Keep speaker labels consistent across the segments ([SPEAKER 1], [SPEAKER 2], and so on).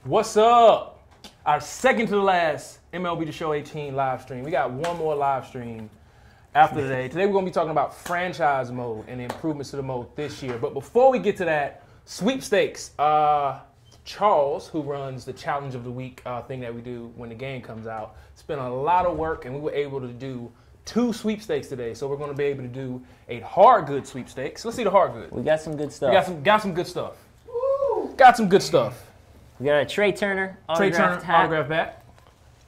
[SPEAKER 1] What's up? Our second to the last MLB The Show 18 live stream. We got one more live stream after today. Today we're going to be talking about franchise mode and the improvements to the mode this year. But before we get to that, sweepstakes. Charles, who runs the Challenge of the Week thing that we do when the game comes out, spent a lot of work and we were able to do 2 sweepstakes today. So we're going to be able to do a hard good sweepstakes. Let's see the hard good.
[SPEAKER 2] We got some good stuff.
[SPEAKER 1] We got some good stuff. Woo! Got some good stuff.
[SPEAKER 2] We got a Trey Turner autographed
[SPEAKER 1] autograph bat.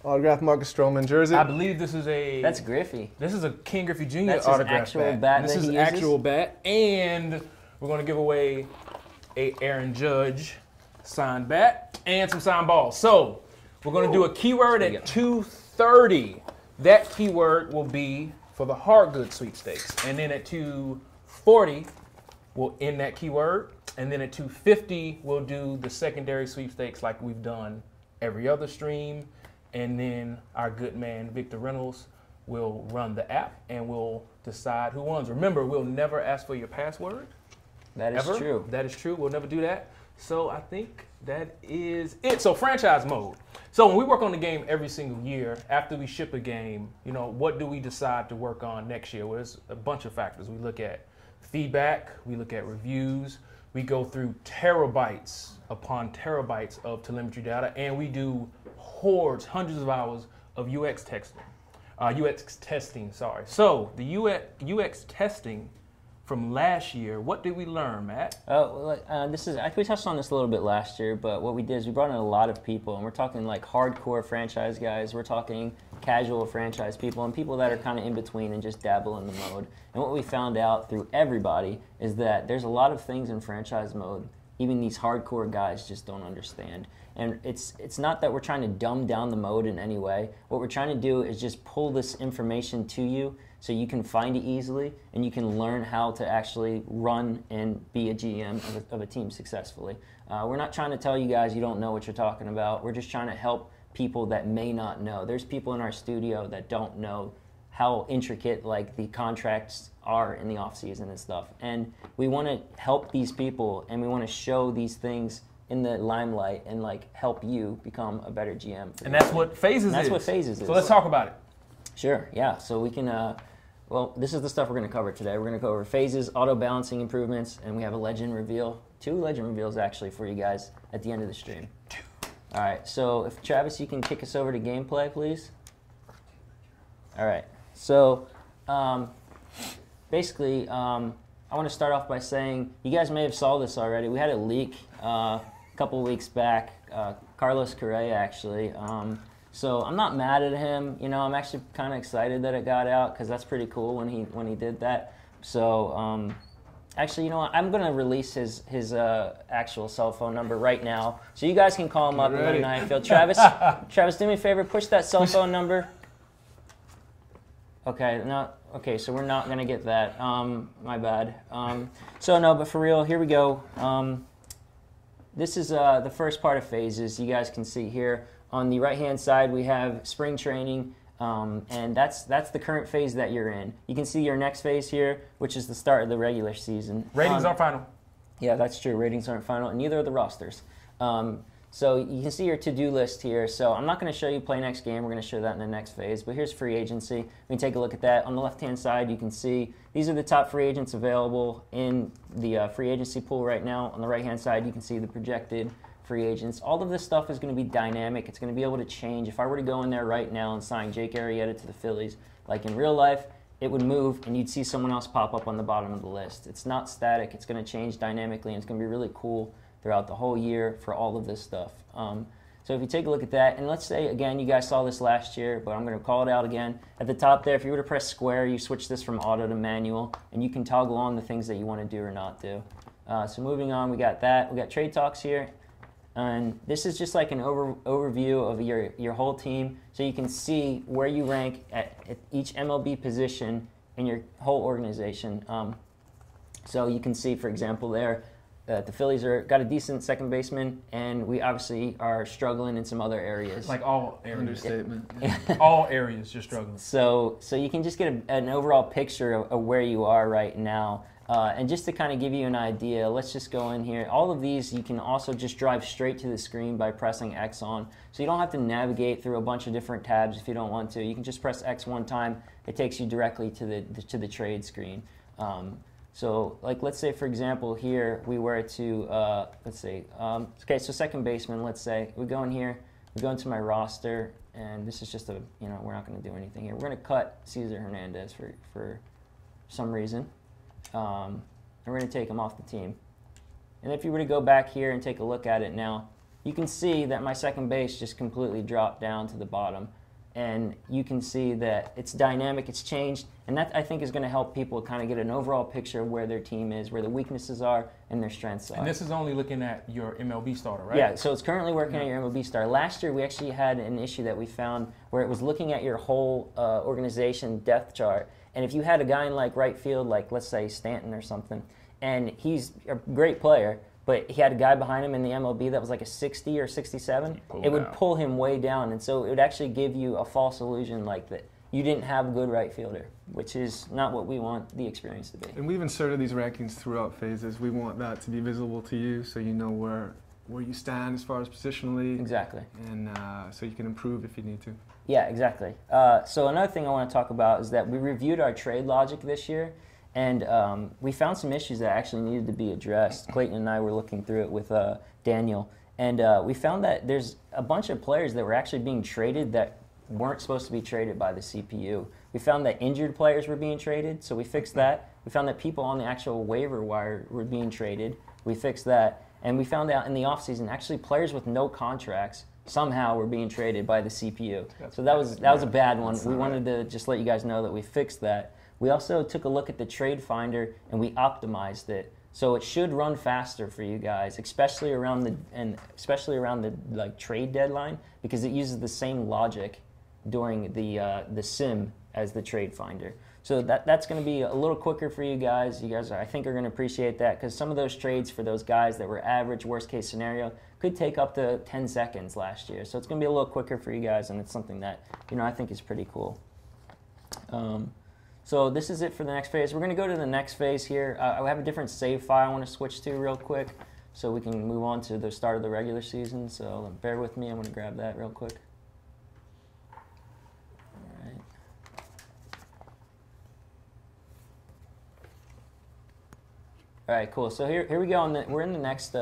[SPEAKER 3] Autographed Marcus Stroman jersey.
[SPEAKER 1] I believe this is a...
[SPEAKER 2] That's Griffey.
[SPEAKER 1] This is a King Griffey Jr.
[SPEAKER 2] That's
[SPEAKER 1] autograph
[SPEAKER 2] his actual bat
[SPEAKER 1] This
[SPEAKER 2] that
[SPEAKER 1] is
[SPEAKER 2] he
[SPEAKER 1] an
[SPEAKER 2] uses?
[SPEAKER 1] actual bat. And we're going to give away a Aaron Judge signed bat and some signed balls. So we're going to do a keyword at 2:30. That keyword will be for the hard good sweepstakes. And then at 2:40, we'll end that keyword. And then at 2:50, we'll do the secondary sweepstakes like we've done every other stream. And then our good man, Victor Reynolds, will run the app and we'll decide who wins. Remember, we'll never ask for your password.
[SPEAKER 2] That is true.
[SPEAKER 1] That is true. We'll never do that. So I think that is it. So franchise mode. So when we work on the game every single year, after we ship a game, you know, what do we decide to work on next year? Well, there's a bunch of factors. We look at feedback. We look at reviews. We go through terabytes upon terabytes of telemetry data, and we do hundreds of hours of UX testing. So the UX testing from last year, what did we learn, Matt?
[SPEAKER 2] We touched on this a little bit last year, but what we did is we brought in a lot of people, and we're talking like hardcore franchise guys, we're talking casual franchise people, and people that are kind of in between and just dabble in the mode. And what we found out through everybody is that there's a lot of things in franchise mode even these hardcore guys just don't understand. And it's not that we're trying to dumb down the mode in any way. What we're trying to do is just pull this information to you so you can find it easily and you can learn how to actually run and be a GM of a team successfully. We're not trying to tell you guys you don't know what you're talking about. We're just trying to help people that may not know. There's people in our studio that don't know how intricate like the contracts are in the off season and stuff. And we want to help these people and we want to show these things in the limelight and like help you become a better GM.
[SPEAKER 1] And that's what Phases is.
[SPEAKER 2] That's what Phases is.
[SPEAKER 1] So let's talk about it.
[SPEAKER 2] Sure, yeah. So we can, well, this is the stuff we're going to cover today. We're going to cover Phases, auto balancing improvements, and we have a legend reveal. 2 legend reveals actually for you guys at the end of the stream. All right, so if Travis, you can kick us over to gameplay, please. All right, so basically, I want to start off by saying you guys may have saw this already. We had a leak a couple weeks back, Carlos Correa actually. So I'm not mad at him. You know, I'm actually kind of excited that it got out because that's pretty cool when he did that. So actually, you know what? I'm going to release his actual cell phone number right now, so you guys can call him up and let him know how you feel. Travis, do me a favor, push that cell phone number. Okay, no. Okay, so we're not going to get that. My bad. So no, but for real, here we go. This is the first part of Phases. You guys can see here on the right-hand side we have spring training, and that's the current phase that you're in. You can see your next phase here, which is the start of the regular season.
[SPEAKER 1] Ratings aren't final.
[SPEAKER 2] Yeah, that's true. Ratings aren't final, and neither are the rosters. So you can see your to-do list here. So I'm not going to show you play next game. We're going to show that in the next phase. But here's free agency. We can take a look at that. On the left-hand side, you can see these are the top free agents available in the free agency pool right now. On the right-hand side, you can see the projected free agents. All of this stuff is going to be dynamic. It's going to be able to change. If I were to go in there right now and sign Jake Arrieta to the Phillies, like in real life, it would move and you'd see someone else pop up on the bottom of the list. It's not static. It's going to change dynamically, and it's going to be really cool throughout the whole year for all of this stuff. So if you take a look at that, and let's say, again, you guys saw this last year, but I'm going to call it out again. At the top there, if you were to press square, you switch this from auto to manual, and you can toggle on the things that you want to do or not do. So moving on, we got that. We got trade talks here. And this is just like an overview of your whole team, so you can see where you rank at each MLB position in your whole organization. So you can see, for example, there, the Phillies got a decent second baseman, and we obviously are struggling in some other areas.
[SPEAKER 1] Like all areas.
[SPEAKER 3] Understatement.
[SPEAKER 1] All areas you're struggling.
[SPEAKER 2] So you can just get an overall picture of where you are right now. And just to kind of give you an idea, let's just go in here. All of these you can also just drive straight to the screen by pressing X on. So you don't have to navigate through a bunch of different tabs if you don't want to. You can just press X one time. It takes you directly to the trade screen. So like let's say for example here we were to let's see okay, so second baseman, let's say we go in here, we go into my roster, and this is just a, you know, we're not going to do anything here. We're going to cut Cesar Hernandez for some reason. And we're going to take him off the team. And if you were to go back here and take a look at it now, you can see that my second base just completely dropped down to the bottom. And you can see that it's dynamic, it's changed, and that I think is going to help people kind of get an overall picture of where their team is, where the weaknesses are, and their strengths are.
[SPEAKER 1] And this is only looking at your MLB starter, right?
[SPEAKER 2] Yeah, so it's currently working at your MLB starter. Last year we actually had an issue that we found where it was looking at your whole organization depth chart, and if you had a guy in like right field, like let's say Stanton or something, and he's a great player, but he had a guy behind him in the MLB that was like a 60 or 67, it would pull him way down. And so it would actually give you a false illusion like that you didn't have a good right fielder, which is not what we want the experience to be.
[SPEAKER 3] And we've inserted these rankings throughout phases. We want that to be visible to you so you know where you stand as far as positionally.
[SPEAKER 2] Exactly.
[SPEAKER 3] And so you can improve if you need to.
[SPEAKER 2] Yeah, exactly. So another thing I want to talk about is that we reviewed our trade logic this year. And we found some issues that actually needed to be addressed. Clayton and I were looking through it with Daniel. And we found that there's a bunch of players that were actually being traded that weren't supposed to be traded by the CPU. We found that injured players were being traded, so we fixed that. We found that people on the actual waiver wire were being traded. We fixed that. And we found out in the offseason, actually players with no contracts somehow were being traded by the CPU. So that was a bad one. We wanted to just let you guys know that we fixed that. We also took a look at the trade finder and we optimized it, so it should run faster for you guys, especially around the like trade deadline, because it uses the same logic during the sim as the trade finder. So that's going to be a little quicker for you guys. You guys, I think, are going to appreciate that, because some of those trades for those guys that were average, worst case scenario, could take up to 10 seconds last year. So it's going to be a little quicker for you guys, and it's something that, you know, I think is pretty cool. So this is it for the next phase. We're going to go to the next phase here. I have a different save file I want to switch to real quick so we can move on to the start of the regular season. So bear with me. I'm going to grab that real quick. All right. All right, cool. So here we go. We're in the next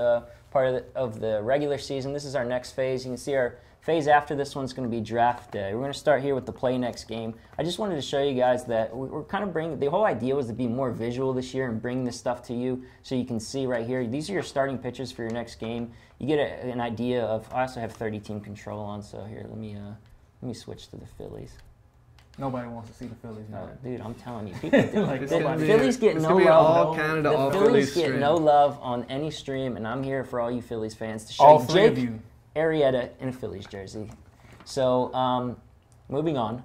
[SPEAKER 2] part of the regular season. This is our next phase. You can see our phase after this one's going to be draft day. We're going to start here with the play next game. I just wanted to show you guys that we're kind of bringing, the whole idea was to be more visual this year and bring this stuff to you so you can see right here. These are your starting pitchers for your next game. You get an idea of, I also have 30 team control on, so here, let me switch to the Phillies.
[SPEAKER 1] Nobody wants to see the Phillies now.
[SPEAKER 2] Dude, I'm telling you, people,
[SPEAKER 1] Like,
[SPEAKER 2] the Phillies get no love.
[SPEAKER 3] All Canada,
[SPEAKER 2] The
[SPEAKER 3] all
[SPEAKER 2] Phillies get
[SPEAKER 3] stream.
[SPEAKER 2] no love on any stream, and I'm here for all you Phillies fans to show
[SPEAKER 1] All
[SPEAKER 2] you
[SPEAKER 1] three
[SPEAKER 2] Jake
[SPEAKER 1] of you.
[SPEAKER 2] Arrieta in a Phillies jersey. So, moving on.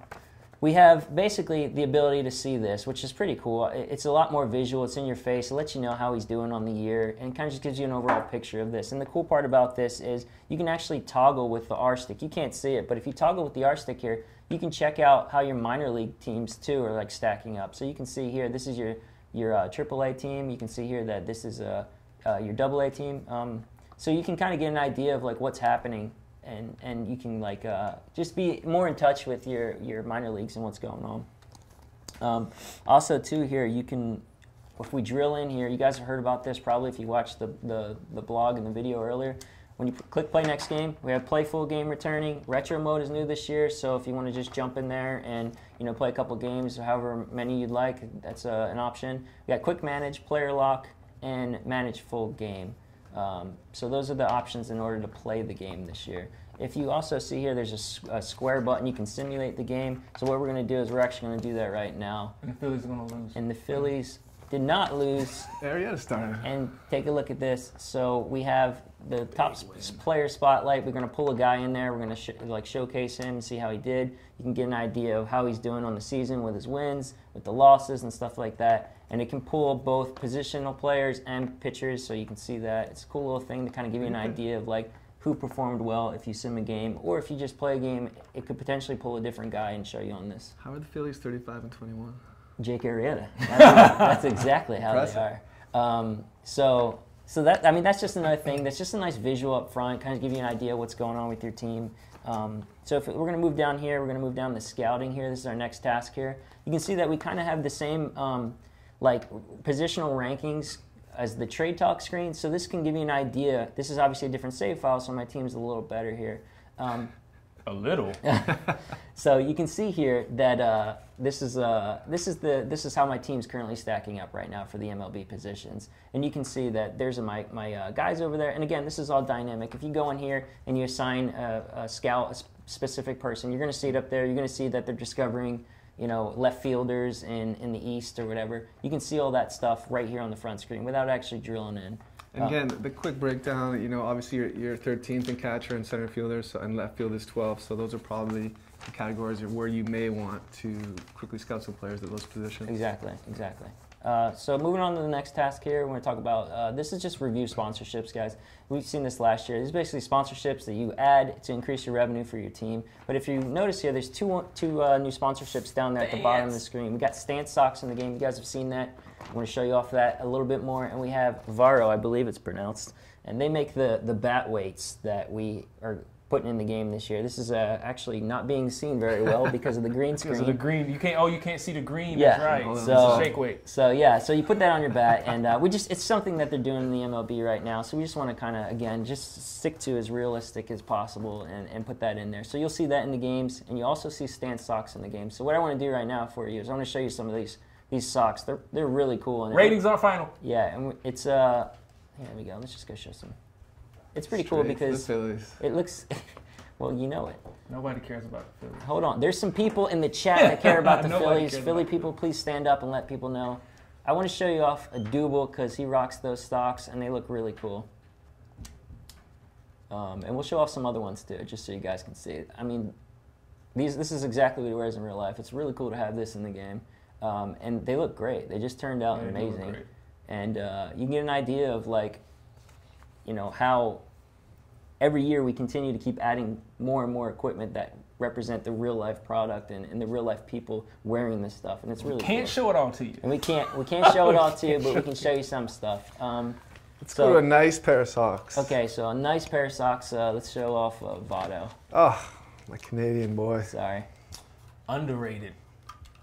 [SPEAKER 2] We have basically the ability to see this, which is pretty cool. It's a lot more visual. It's in your face. It lets you know how he's doing on the year and kind of just gives you an overall picture of this. And the cool part about this is you can actually toggle with the R stick. You can't see it, but if you toggle with the R stick here, you can check out how your minor league teams too are like stacking up. So you can see here, this is your AAA team. You can see here that this is your AA team. So you can kind of get an idea of like what's happening. And you can like just be more in touch with your minor leagues and what's going on. Also too here, you can, if we drill in here, you guys have heard about this probably if you watched the blog and the video earlier. When you click play next game, we have play full game returning. Retro mode is new this year, so if you want to just jump in there and play a couple games, however many you'd like, that's an option. We got quick manage, player lock, and manage full game. So those are the options in order to play the game this year. If you also see here, there's a square button. You can simulate the game. So what we're going to do is we're actually going to do that right now.
[SPEAKER 1] And the Phillies are going to lose.
[SPEAKER 2] And the Phillies did not lose.
[SPEAKER 3] Arietta started.
[SPEAKER 2] And take a look at this. So we have the top player spotlight. We're going to pull a guy in there. We're going to showcase him, see how he did. You can get an idea of how he's doing on the season with his wins, with the losses, and stuff like that. And it can pull both positional players and pitchers, so you can see that. It's a cool little thing to kind of give you an idea of like who performed well if you sim a game, or if you just play a game, it could potentially pull a different guy and show you on this.
[SPEAKER 3] How are the Phillies 35-21?
[SPEAKER 2] Jake Arrieta. That's exactly how
[SPEAKER 3] Impressive.
[SPEAKER 2] they are. So that, I mean, that's just another thing. That's just a nice visual up front, kind of give you an idea of what's going on with your team. So if we're going to move down here, we're going to move down to scouting here. This is our next task here. You can see that we kind of have the same like positional rankings as the trade talk screen. So this can give you an idea. This is obviously a different save file, so my team's a little better here.
[SPEAKER 1] A little.
[SPEAKER 2] So you can see here that this is how my team's currently stacking up right now for the MLB positions, and you can see that there's my guys over there. And again, this is all dynamic. If you go in here and you assign a scout a specific person, you're going to see it up there. You're going to see that they're discovering, you know, left fielders in the East or whatever. You can see all that stuff right here on the front screen without actually drilling in.
[SPEAKER 3] And again, the quick breakdown, you know, obviously you're 13th in catcher and center fielder, so, and left field is 12th, so those are probably the categories where you may want to quickly scout some players at those positions.
[SPEAKER 2] Exactly. So moving on to the next task here, we're going to talk about, this is just review sponsorships, guys. We've seen this last year. These are basically sponsorships that you add to increase your revenue for your team. But if you notice here, there's two new sponsorships down there at the bottom of the screen. We got Stance Socks in the game. You guys have seen that. I'm going to show you off that a little bit more. And we have Varo, I believe it's pronounced. And they make the bat weights that we are putting in the game this year. This is actually not being seen very well because of the green screen.
[SPEAKER 1] Because of the green, you can't see the green.
[SPEAKER 2] Yeah.
[SPEAKER 1] That's right.
[SPEAKER 2] So
[SPEAKER 1] shake weight.
[SPEAKER 2] So yeah, so you put that on your bat, and it's something that they're doing in the MLB right now. So we just want to kind of again just stick to as realistic as possible and put that in there. So you'll see that in the games, and you also see Stance Socks in the game. So what I want to do right now for you is I want to show you some of these socks. They're really cool. And
[SPEAKER 1] Ratings aren't final.
[SPEAKER 2] Yeah, and it's here we go. Let's just go show some. It's pretty cool because it looks. Well, you know it.
[SPEAKER 1] Nobody cares about the Phillies.
[SPEAKER 2] Hold on. There's some people in the chat that care about the
[SPEAKER 1] Nobody
[SPEAKER 2] Phillies.
[SPEAKER 1] cares
[SPEAKER 2] Philly
[SPEAKER 1] about
[SPEAKER 2] people, please stand up and let people know. I want to show you off a Double because he rocks those stocks, and they look really cool. And we'll show off some other ones, too, just so you guys can see it. I mean, this is exactly what he wears in real life. It's really cool to have this in the game. And they look great. They just turned out amazing. And you can get an idea of, like, you know, how every year we continue to keep adding more and more equipment that represent the real life product and the real life people wearing this stuff, and it's really
[SPEAKER 1] Can't
[SPEAKER 2] cool.
[SPEAKER 1] show it all to you.
[SPEAKER 2] And we can't show it all to you, but we can show you some stuff.
[SPEAKER 4] Let's go to a nice pair of socks.
[SPEAKER 2] Okay, so a nice pair of socks. Let's show off Votto.
[SPEAKER 4] Oh, my Canadian boy.
[SPEAKER 2] Sorry.
[SPEAKER 1] Underrated.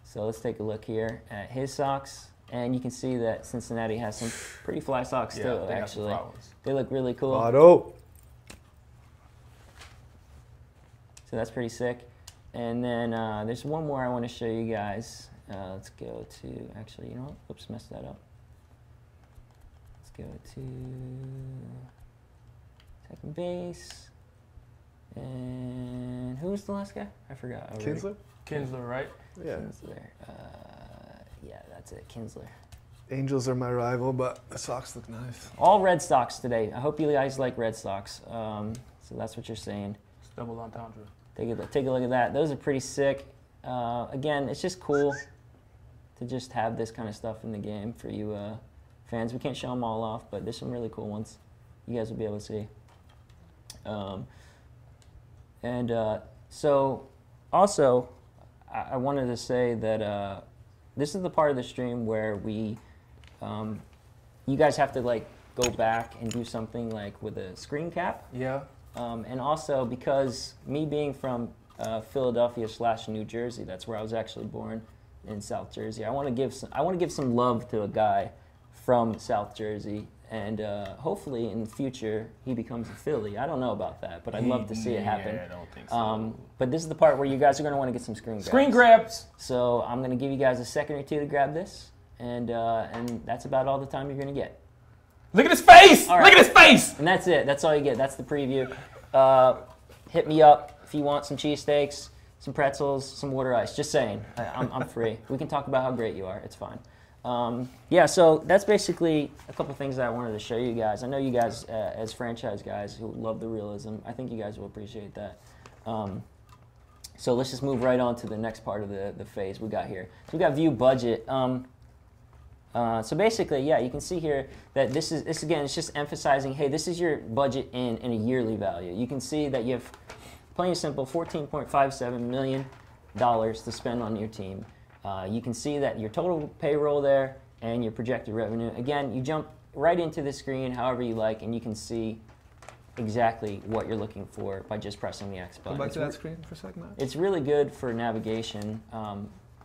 [SPEAKER 2] So let's take a look here at his socks, and you can see that Cincinnati has some pretty fly socks too.
[SPEAKER 1] they
[SPEAKER 2] Actually,
[SPEAKER 1] got some flowers.
[SPEAKER 2] They look really cool.
[SPEAKER 4] Votto.
[SPEAKER 2] So that's pretty sick. And then there's one more I want to show you guys. Let's go to, actually, you know what? Oops, messed that up. Let's go to second base. And who was the last guy? I forgot. already.
[SPEAKER 4] Kinsler?
[SPEAKER 1] Kinsler, right?
[SPEAKER 4] Yeah.
[SPEAKER 2] Kinsler. Yeah, that's it, Kinsler.
[SPEAKER 4] Angels are my rival, but the socks look nice.
[SPEAKER 2] All Red Sox today. I hope you guys like Red Sox. So that's what you're saying.
[SPEAKER 1] It's double entendre.
[SPEAKER 2] Take a look at that. Those are pretty sick. Again, it's just cool to just have this kind of stuff in the game for you fans. We can't show them all off, but there's some really cool ones you guys will be able to see. So also, I wanted to say that this is the part of the stream where we, you guys have to like go back and do something like with a screen cap.
[SPEAKER 1] Yeah.
[SPEAKER 2] And also because me being from Philadelphia / New Jersey, that's where I was actually born in South Jersey. I want to give some love to a guy from South Jersey, and hopefully in the future he becomes a Philly. I don't know about that, but I'd love to see it happen.
[SPEAKER 1] Yeah, I don't think so.
[SPEAKER 2] But this is the part where you guys are going to want to get some screen grabs.
[SPEAKER 1] Screen grabs.
[SPEAKER 2] So I'm going to give you guys a second or two to grab this, and that's about all the time you're going to get.
[SPEAKER 1] Look at his face!
[SPEAKER 2] All right.
[SPEAKER 1] Look at his face!
[SPEAKER 2] And that's it. That's all you get. That's the preview. Hit me up if you want some cheesesteaks, some pretzels, some water ice. Just saying. I'm free. We can talk about how great you are. It's fine. Yeah, so that's basically a couple things that I wanted to show you guys. I know you guys, as franchise guys who love the realism, I think you guys will appreciate that. So let's just move right on to the next part of the phase we got here. So we got view budget. So basically, yeah, you can see here that this again, it's just emphasizing, hey, this is your budget in a yearly value. You can see that you have, plain and simple, $14.57 million to spend on your team. You can see that your total payroll there and your projected revenue. Again, you jump right into the screen however you like, and you can see exactly what you're looking for by just pressing the X button.
[SPEAKER 3] Go back to that screen for a second, Matt.
[SPEAKER 2] It's really good for navigation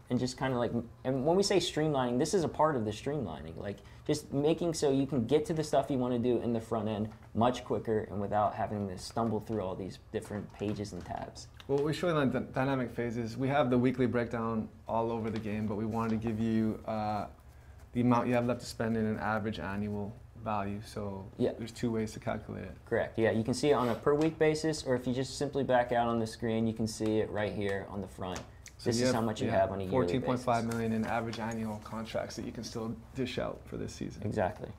[SPEAKER 2] and just kind of like, and when we say streamlining, this is a part of the streamlining. Like just making so you can get to the stuff you want to do in the front end much quicker and without having to stumble through all these different pages and tabs.
[SPEAKER 3] Well, what we show in the dynamic phases, we have the weekly breakdown all over the game, but we wanted to give you the amount you have left to spend in an average annual value. So
[SPEAKER 2] yeah,
[SPEAKER 3] there's two ways to calculate it.
[SPEAKER 2] Correct. Yeah, you can see it on a per week basis, or if you just simply back out on the screen, you can see it right here on the front. So this is how much you have on a yearly basis.
[SPEAKER 3] $14.5 million in average annual contracts that you can still dish out for this season.
[SPEAKER 2] Exactly.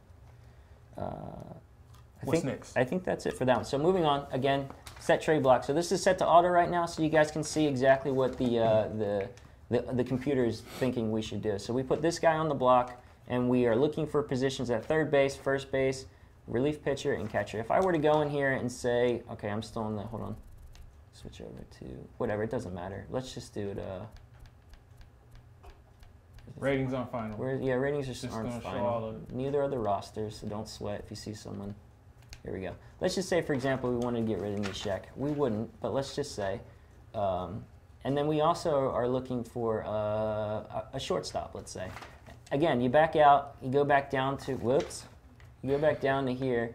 [SPEAKER 1] What's next?
[SPEAKER 2] I think that's it for that one. So moving on, again, set trade block. So this is set to auto right now, so you guys can see exactly what the computer is thinking we should do. So we put this guy on the block, and we are looking for positions at third base, first base, relief pitcher, and catcher. If I were to go in here and say, okay, I'm still in the, hold on, switch over to, whatever, it doesn't matter. Let's just do it.
[SPEAKER 1] Ratings aren't final.
[SPEAKER 2] Yeah, ratings
[SPEAKER 1] Just
[SPEAKER 2] aren't
[SPEAKER 1] gonna show
[SPEAKER 2] final.
[SPEAKER 1] all of
[SPEAKER 2] Neither are the rosters, so don't sweat if you see someone. Here we go. Let's just say, for example, we wanted to get rid of Nishek. We wouldn't, but let's just say. And then we also are looking for a shortstop, let's say. Again, you back out, you go back down to, whoops, you go back down to here,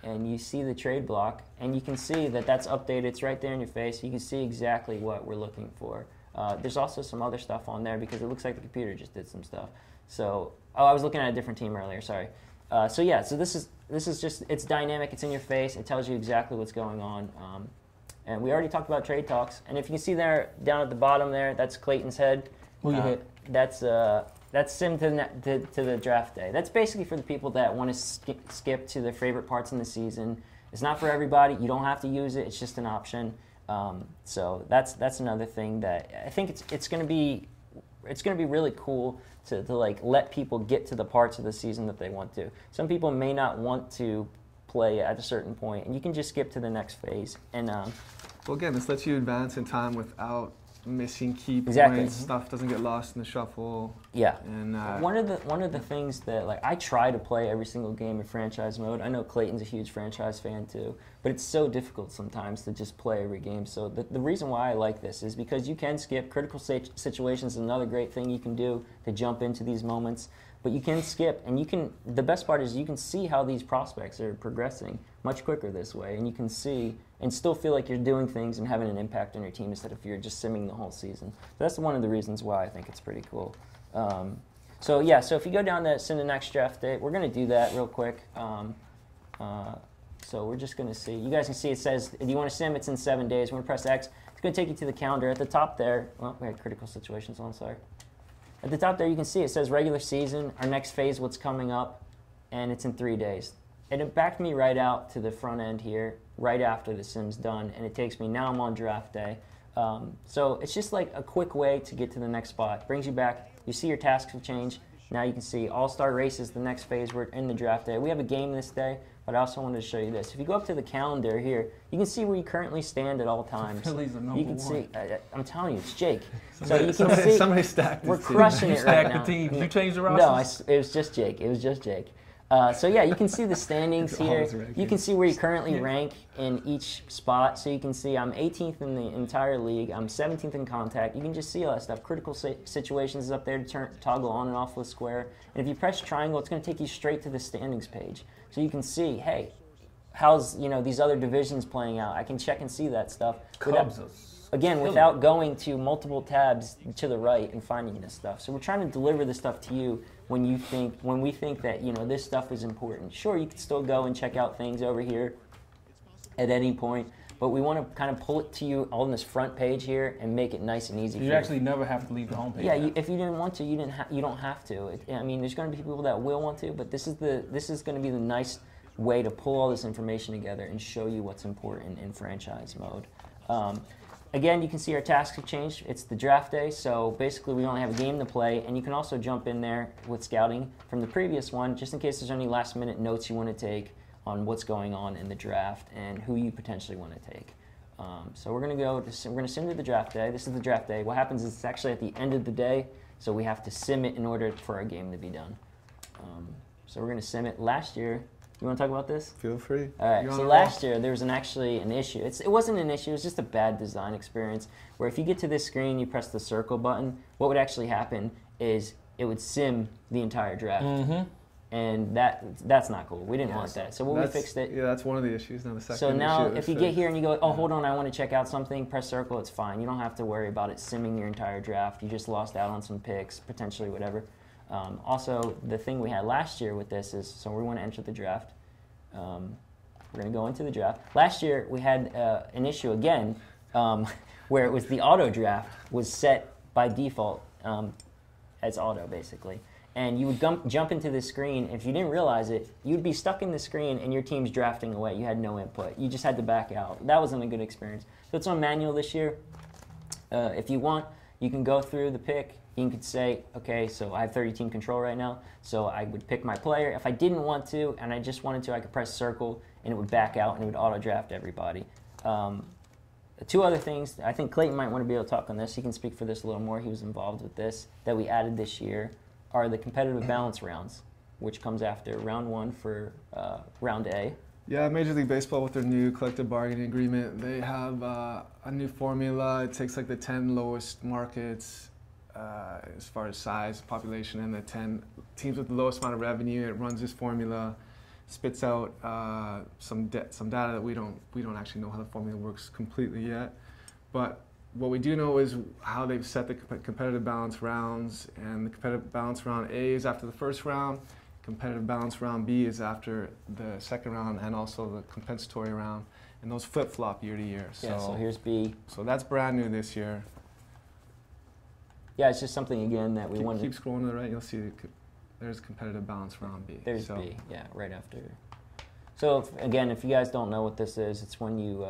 [SPEAKER 2] and you see the trade block, and you can see that that's updated. It's right there in your face. You can see exactly what we're looking for. There's also some other stuff on there because it looks like the computer just did some stuff. So, oh, I was looking at a different team earlier, sorry. So yeah, so this is just, it's dynamic, it's in your face, it tells you exactly what's going on. And we already talked about trade talks, and if you can see there, down at the bottom there, that's Clayton's head.
[SPEAKER 1] Who you hit?
[SPEAKER 2] That's sim to the draft day. That's basically for the people that want to skip to their favorite parts in the season. It's not for everybody, you don't have to use it, it's just an option. So that's another thing that I think it's going to be really cool to like let people get to the parts of the season that they want to. Some people may not want to play at a certain point, and you can just skip to the next phase. And
[SPEAKER 3] well, again, this lets you advance in time without missing key points.
[SPEAKER 2] Exactly.
[SPEAKER 3] Stuff doesn't get lost in the shuffle.
[SPEAKER 2] yeah,
[SPEAKER 3] And
[SPEAKER 2] one of the things that, like, I try to play every single game in franchise mode. I know Clayton's a huge franchise fan too, but it's so difficult sometimes to just play every game. So the reason why I like this is because you can skip. Critical situations is another great thing you can do to jump into these moments. But you can skip, and you can. The best part is you can see how these prospects are progressing much quicker this way, and you can see and still feel like you're doing things and having an impact on your team instead of you're just simming the whole season. So that's one of the reasons why I think it's pretty cool. So yeah, so if you go down to sim the next draft date, we're going to do that real quick. So we're just going to see. You guys can see it says, if you want to sim, it's in 7 days. We're going to press X. It's going to take you to the calendar. At the top there, well, we had critical situations on, sorry. At the top there, you can see it says regular season, our next phase, what's coming up, and it's in 3 days. And it backed me right out to the front end here, right after the sim's done, and it takes me, now I'm on draft day. So it's just like a quick way to get to the next spot. Brings you back, you see your tasks have changed. Now you can see All-Star Races, the next phase, we're in the draft day. We have a game this day, but I also wanted to show you this. If you go up to the calendar here, you can see where you currently stand at all times.
[SPEAKER 1] Phillies are number
[SPEAKER 2] you can
[SPEAKER 1] one.
[SPEAKER 2] see, I'm telling you, it's Jake. So you can see,
[SPEAKER 3] somebody stacked
[SPEAKER 2] we're
[SPEAKER 3] this team.
[SPEAKER 2] crushing it right
[SPEAKER 1] Stack
[SPEAKER 2] now.
[SPEAKER 1] the team. You changed the
[SPEAKER 2] No,
[SPEAKER 1] rosters?
[SPEAKER 2] it was just Jake. It was just Jake. So yeah, you can see the standings
[SPEAKER 3] It's all
[SPEAKER 2] here.
[SPEAKER 3] his rankings.
[SPEAKER 2] You can see where you currently rank in each spot. So you can see I'm 18th in the entire league. I'm 17th in contact. You can just see all that stuff. Critical situations is up there to toggle on and off with square. And if you press triangle, it's going to take you straight to the standings page. So you can see, hey, how's these other divisions playing out? I can check and see that stuff.
[SPEAKER 1] Cubs.
[SPEAKER 2] Again, without going to multiple tabs to the right and finding this stuff. So we're trying to deliver this stuff to you when we think that this stuff is important. Sure, you can still go and check out things over here at any point, but we want to kind of pull it to you on this front page here and make it nice and easy.
[SPEAKER 1] You actually never have to leave the homepage.
[SPEAKER 2] Yeah, if you didn't want to, you don't have to. I mean, there's going to be people that will want to, but this is going to be the nice way to pull all this information together and show you what's important in franchise mode. Again, you can see our tasks have changed. It's the draft day, so basically we only have a game to play, and you can also jump in there with scouting from the previous one, just in case there's any last-minute notes you want to take on what's going on in the draft and who you potentially want to take. So we're going to sim to the draft day. This is the draft day. What happens is it's actually at the end of the day, so we have to sim it in order for our game to be done. So we're going to sim it. Last year, you want to talk about this?
[SPEAKER 3] Feel free.
[SPEAKER 2] All right. So last year there was actually an issue. It wasn't an issue. It was just a bad design experience. Where if you get to this screen, you press the circle button. What would actually happen is it would sim the entire draft, and that's not cool. We didn't want that. So we fixed it.
[SPEAKER 3] Yeah, that's one of the issues. Now the second.
[SPEAKER 2] So now, if you get here and you go, oh, hold on, I want to check out something, press circle. It's fine. You don't have to worry about it simming your entire draft. You just lost out on some picks, potentially whatever. Also, the thing we had last year with this is, so we want to enter the draft. We're going to go into the draft. Last year, we had an issue again where it was the auto draft was set by default as auto, basically. And you would jump into the screen. If you didn't realize it, you'd be stuck in the screen and your team's drafting away. You had no input. You just had to back out. That wasn't a good experience. So it's on manual this year. If you want, you can go through the pick. You could say, okay, so I have 30-team control right now, so I would pick my player. If I didn't want to and I just wanted to, I could press circle and it would back out and it would auto-draft everybody. Two other things, I think Clayton might want to be able to talk on this. He can speak for this a little more. He was involved with this, that we added this year, are the competitive balance rounds, which comes after round 1 for round A.
[SPEAKER 3] Yeah, Major League Baseball with their new collective bargaining agreement, they have a new formula. It takes like the 10 lowest markets as far as size, population, and the 10 teams with the lowest amount of revenue. It runs this formula, spits out some data that we don't actually know how the formula works completely yet. But what we do know is how they've set the competitive balance rounds, and the competitive balance round A is after the first round, competitive balance round B is after the second round, and also the compensatory round, and those flip-flop year to year.
[SPEAKER 2] Yeah, so here's B.
[SPEAKER 3] So that's brand new this year.
[SPEAKER 2] Yeah, it's just something, again, that we wanted.
[SPEAKER 3] Keep scrolling to the right, you'll see there's competitive balance round B.
[SPEAKER 2] There's B, yeah, right after. So, again, if you guys don't know what this is, it's when you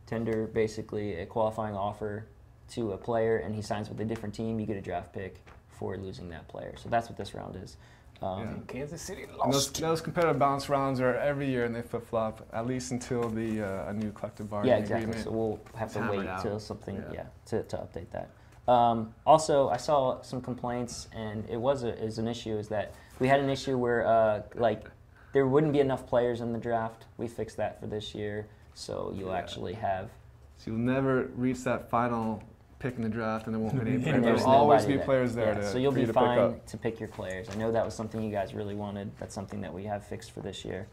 [SPEAKER 2] tender, basically, a qualifying offer to a player, and he signs with a different team, you get a draft pick for losing that player. So that's what this round is.
[SPEAKER 1] Kansas City lost.
[SPEAKER 3] Those competitive balance rounds are every year, and they flip-flop, at least until a new collective bargaining agreement.
[SPEAKER 2] So we'll have to wait until something, to update that. Also, I saw some complaints, and it was an issue, is that we had an issue where there wouldn't be enough players in the draft. We fixed that for this year, so you'll actually have.
[SPEAKER 3] So you'll never reach that final pick in the draft, and there won't be any players. There'll always be players there.
[SPEAKER 2] So you'll be fine to pick your players. I know that was something you guys really wanted. That's something that we have fixed for this year.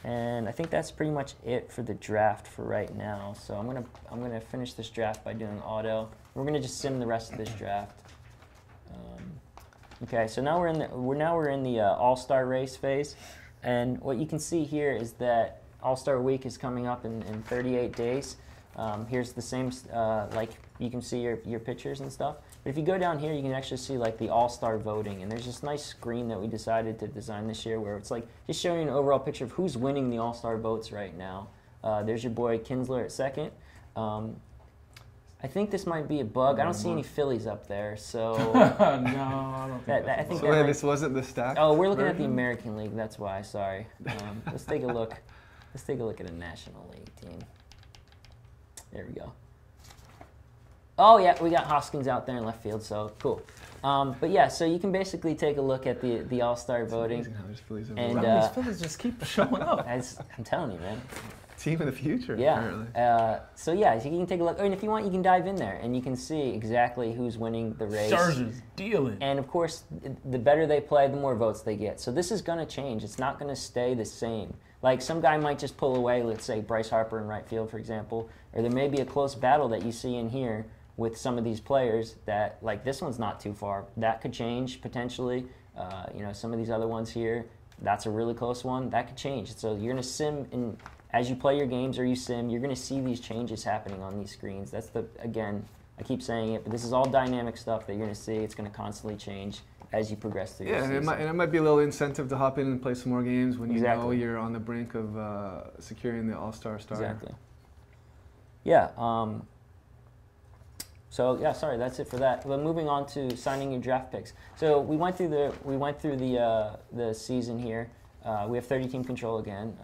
[SPEAKER 2] And I think that's pretty much it for the draft for right now. So I'm gonna finish this draft by doing auto. We're gonna just sim the rest of this draft. Okay, so now we're in the All-Star race phase, and what you can see here is that All-Star Week is coming up in 38 days. Here's the same, like you can see your pictures and stuff. But if you go down here, you can actually see like the all-star voting. And there's this nice screen that we decided to design this year where it's like just showing you an overall picture of who's winning the all-star votes right now. There's your boy Kinsler at second. I think this might be a bug. I don't see any Phillies up there, so
[SPEAKER 1] no, I don't think
[SPEAKER 3] I think so. This wasn't the stack.
[SPEAKER 2] Oh, we're looking at the American League. That's why. Sorry. Let's take a look. Let's take a look at a National League team. There we go. Oh yeah, we got Hoskins out there in left field, so cool. But yeah, so you can basically take a look at the All-Star voting.
[SPEAKER 3] And
[SPEAKER 1] these Phillies just keep showing up.
[SPEAKER 2] I'm telling you, man.
[SPEAKER 3] Team of the future.
[SPEAKER 2] Yeah.
[SPEAKER 3] Apparently.
[SPEAKER 2] So yeah, you can take a look, and if you want, you can dive in there, and you can see exactly who's winning the race.
[SPEAKER 1] Scherzer's dealing.
[SPEAKER 2] And of course, the better they play, the more votes they get. So this is going to change. It's not going to stay the same. Like some guy might just pull away. Let's say Bryce Harper in right field, for example, or there may be a close battle that you see in here with some of these players that, like this one's not too far. That could change potentially. Some of these other ones here, that's a really close one. That could change. So you're going to sim in as you play your games or you sim, you're going to see these changes happening on these screens. That's again, I keep saying it, but this is all dynamic stuff that you're going to see. It's going to constantly change as you progress through your season.
[SPEAKER 3] And it might be a little incentive to hop in and play some more games when you know you're on the brink of securing the All-Star starter.
[SPEAKER 2] Exactly. Yeah. So yeah, sorry, that's it for that. But moving on to signing your draft picks. So we went through the season here. We have 30 team control again.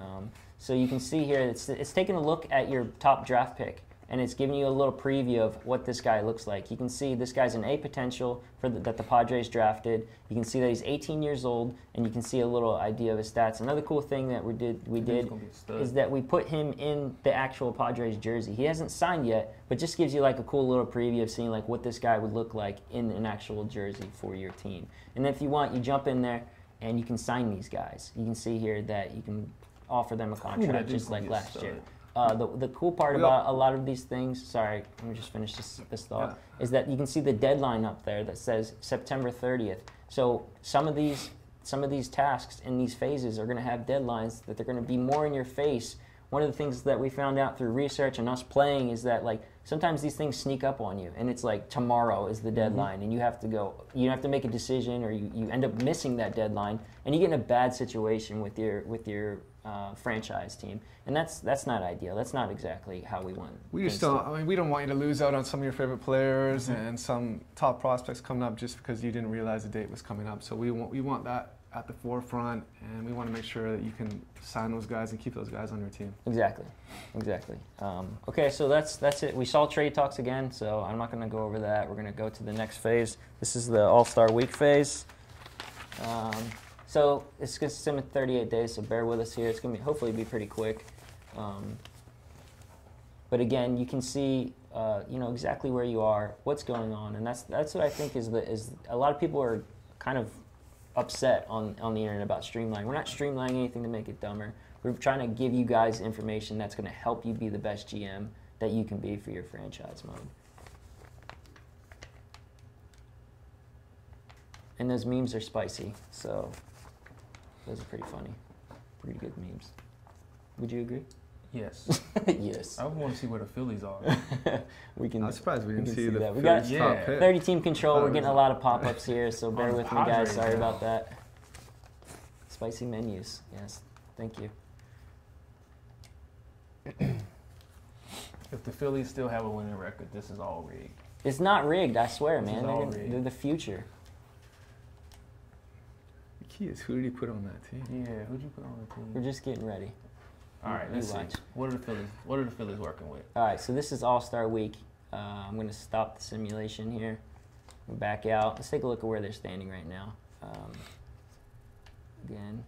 [SPEAKER 2] So you can see here it's taking a look at your top draft pick, and it's giving you a little preview of what this guy looks like. You can see this guy's an A potential that the Padres drafted. You can see that he's 18 years old, and you can see a little idea of his stats. Another cool thing that we did is that we put him in the actual Padres jersey. He hasn't signed yet, but just gives you like a cool little preview of seeing like what this guy would look like in an actual jersey for your team. And if you want, you jump in there and you can sign these guys. You can see here that you can offer them a contract just like last year. The cool part about a lot of these things, sorry, let me just finish this thought, is that you can see the deadline up there that says September 30th. So some of these tasks in these phases are going to have deadlines that they're going to be more in your face. One of the things that we found out through research and us playing is that like sometimes these things sneak up on you, and it's like tomorrow is the deadline, and you have to make a decision, or you end up missing that deadline, and you get in a bad situation with your franchise team, and that's not ideal. That's not exactly how we want.
[SPEAKER 3] We just don't. I mean, we don't want you to lose out on some of your favorite players and some top prospects coming up just because you didn't realize the date was coming up. So we want that at the forefront, and we want to make sure that you can sign those guys and keep those guys on your team.
[SPEAKER 2] Exactly. Okay, so that's it. We saw trade talks again, so I'm not going to go over that. We're going to go to the next phase. This is the All-Star Week phase. So it's going to sim in 38 days, so bear with us here. It's going to hopefully be pretty quick. But again, you can see exactly where you are, what's going on, and that's what I think is a lot of people are kind of upset on the internet about streamlining. We're not streamlining anything to make it dumber. We're trying to give you guys information that's going to help you be the best GM that you can be for your franchise mode. And those memes are spicy, so those are pretty funny. Pretty good memes. Would you agree?
[SPEAKER 1] Yes.
[SPEAKER 2] Yes.
[SPEAKER 1] I want to see where the Phillies are.
[SPEAKER 3] I'm surprised we didn't see the
[SPEAKER 2] that. We got
[SPEAKER 3] top pick.
[SPEAKER 2] 30 team control. We're getting a lot of pop-ups here, so bear with me, guys. Sorry about that. Spicy menus. Yes. Thank you.
[SPEAKER 1] If the Phillies still have a winning record, this is all rigged.
[SPEAKER 2] It's not rigged, I swear, man. They're the future.
[SPEAKER 3] The key is, who did he put on that team?
[SPEAKER 1] Yeah, who'd you put on the team?
[SPEAKER 2] We're just getting ready.
[SPEAKER 1] All right, let's see. What are the Phillies working with?
[SPEAKER 2] All right, so this is All-Star Week. I'm going to stop the simulation here. Back out. Let's take a look at where they're standing right now. Again,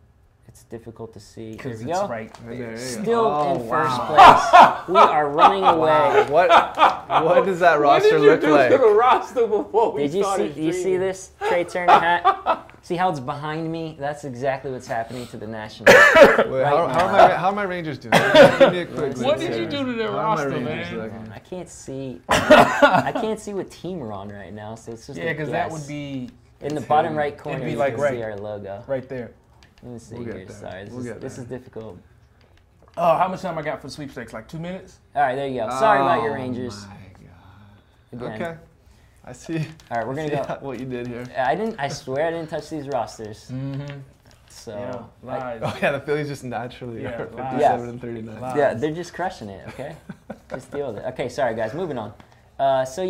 [SPEAKER 2] it's difficult to see. There we go.
[SPEAKER 1] Right there.
[SPEAKER 2] Still in first place. We are running away.
[SPEAKER 3] What does that roster look like?
[SPEAKER 1] What did you do to the roster before we started?
[SPEAKER 2] Did you see this Trey Turner hat? See how it's behind me? That's exactly what's happening to the Nationals.
[SPEAKER 3] Wait, how are my Rangers doing? Give me a quick
[SPEAKER 1] what did you do to their roster, man?
[SPEAKER 2] I can't see. I can't see what team we're on right now, so it's just
[SPEAKER 1] because that would be
[SPEAKER 2] in the bottom right corner.
[SPEAKER 1] It'd be like
[SPEAKER 2] you can see our logo
[SPEAKER 1] right there.
[SPEAKER 2] Let me see here. Sorry, this is difficult.
[SPEAKER 1] Oh, how much time I got for sweepstakes? Like 2 minutes?
[SPEAKER 2] All right, there you go. Sorry about your Rangers.
[SPEAKER 3] My God. Okay. I see.
[SPEAKER 2] All right, we're gonna go.
[SPEAKER 3] What you did here.
[SPEAKER 2] I swear I didn't touch these rosters.
[SPEAKER 1] Mm-hmm.
[SPEAKER 2] So.
[SPEAKER 3] The Phillies just naturally are 57 and 39.
[SPEAKER 2] Yeah, they're just crushing it. Okay. Just deal with it. Okay, sorry guys. Moving on. So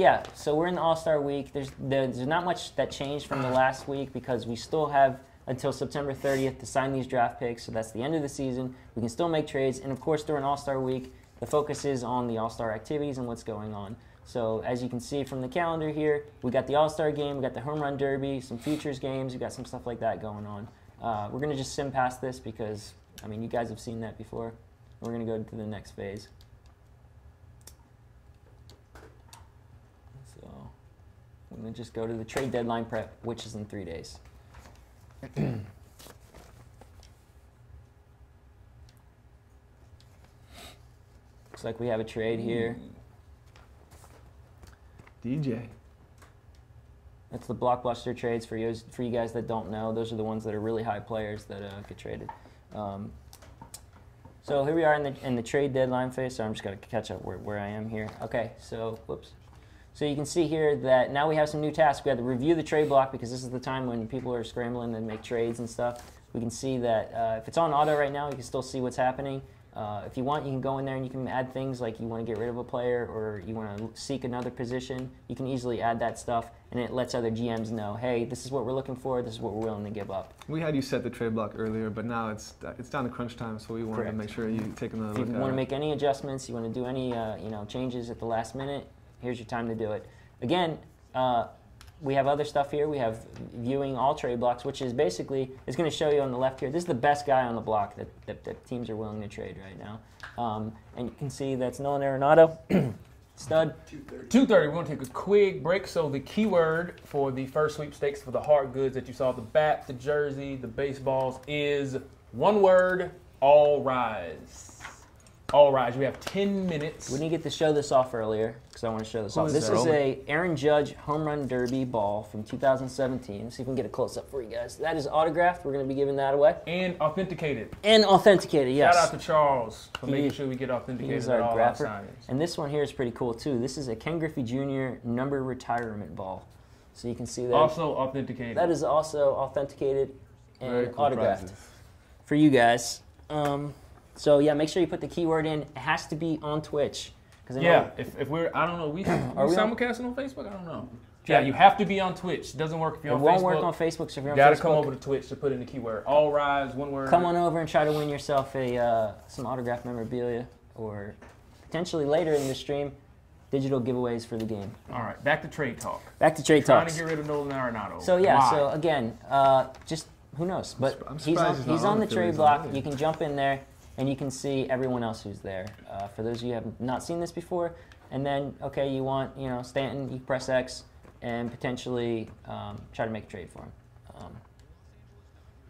[SPEAKER 2] we're in the All-Star Week. There's not much that changed from the last week because we still have until September 30th to sign these draft picks. So that's the end of the season. We can still make trades, and of course during All-Star Week, the focus is on the All-Star activities and what's going on. So as you can see from the calendar here, we got the All-Star game, we got the Home Run Derby, some futures games, we got some stuff like that going on. We're going to just sim past this because, I mean, you guys have seen that before. We're going to go to the next phase. So I'm going to just go to the trade deadline prep, which is in 3 days. Looks like we have a trade here.
[SPEAKER 3] DJ.
[SPEAKER 2] That's the blockbuster trades for you guys that don't know. Those are the ones that are really high players that get traded. So So here we are in the trade deadline phase. So I'm just going to catch up where I am here. Okay, so whoops. So you can see here that now we have some new tasks. We have to review the trade block because this is the time when people are scrambling to make trades and stuff. We can see that if it's on auto right now, you can still see what's happening. If you want, you can go in there and you can add things like you want to get rid of a player or you want to seek another position. You can easily add that stuff, and it lets other GMs know, hey, this is what we're looking for, this is what we're willing to give up.
[SPEAKER 3] We had you set the trade block earlier, but now it's down to crunch time, so we wanted to make sure you take another look at it.
[SPEAKER 2] If you want to make any adjustments, you want to do any changes at the last minute, here's your time to do it. Again, we have other stuff here. We have viewing all trade blocks, which is basically, it's going to show you on the left here. This is the best guy on the block that teams are willing to trade right now. And you can see that's Nolan Arenado, stud.
[SPEAKER 1] 2:30. We're going to take a quick break. So the keyword for the first sweepstakes for the hard goods that you saw, the bat, the jersey, the baseballs, is one word, all rise. All rise. We have 10 minutes.
[SPEAKER 2] We didn't get to show this off earlier because I want to show this off. This is a Aaron Judge home run derby ball from 2017. Let's see if we can get a close-up for you guys. That is autographed. We're going to be giving that away.
[SPEAKER 1] And authenticated.
[SPEAKER 2] And authenticated, yes.
[SPEAKER 1] Shout out to Charles for making sure we get authenticated at all our signings.
[SPEAKER 2] And this one here is pretty cool, too. This is a Ken Griffey Jr. number retirement ball. So you can see that.
[SPEAKER 1] Also authenticated.
[SPEAKER 2] That is also authenticated and
[SPEAKER 3] cool
[SPEAKER 2] autographed
[SPEAKER 3] prizes
[SPEAKER 2] for you guys. So yeah, make sure you put the keyword in. It has to be on Twitch.
[SPEAKER 1] Yeah, if we're, I don't know, we simulcasting on Facebook? I don't know. Yeah, you have to be on Twitch. It doesn't work if you're on Facebook.
[SPEAKER 2] It won't work on Facebook, so if you're on Facebook.
[SPEAKER 1] You got to come over to Twitch to put in the keyword. All rise, one word.
[SPEAKER 2] Come on over and try to win yourself some autographed memorabilia, or potentially later in the stream, digital giveaways for the game.
[SPEAKER 1] All right, back to trade talk.
[SPEAKER 2] Back to trade talk.
[SPEAKER 1] Trying to get rid of Nolan Arenado.
[SPEAKER 2] So yeah,
[SPEAKER 1] Why?
[SPEAKER 2] so again, just who knows? But he's on the trade block. You can jump in there. And you can see everyone else who's there. For those of you who have not seen this before, and then, okay, you want, Stanton, you press X and potentially try to make a trade for him.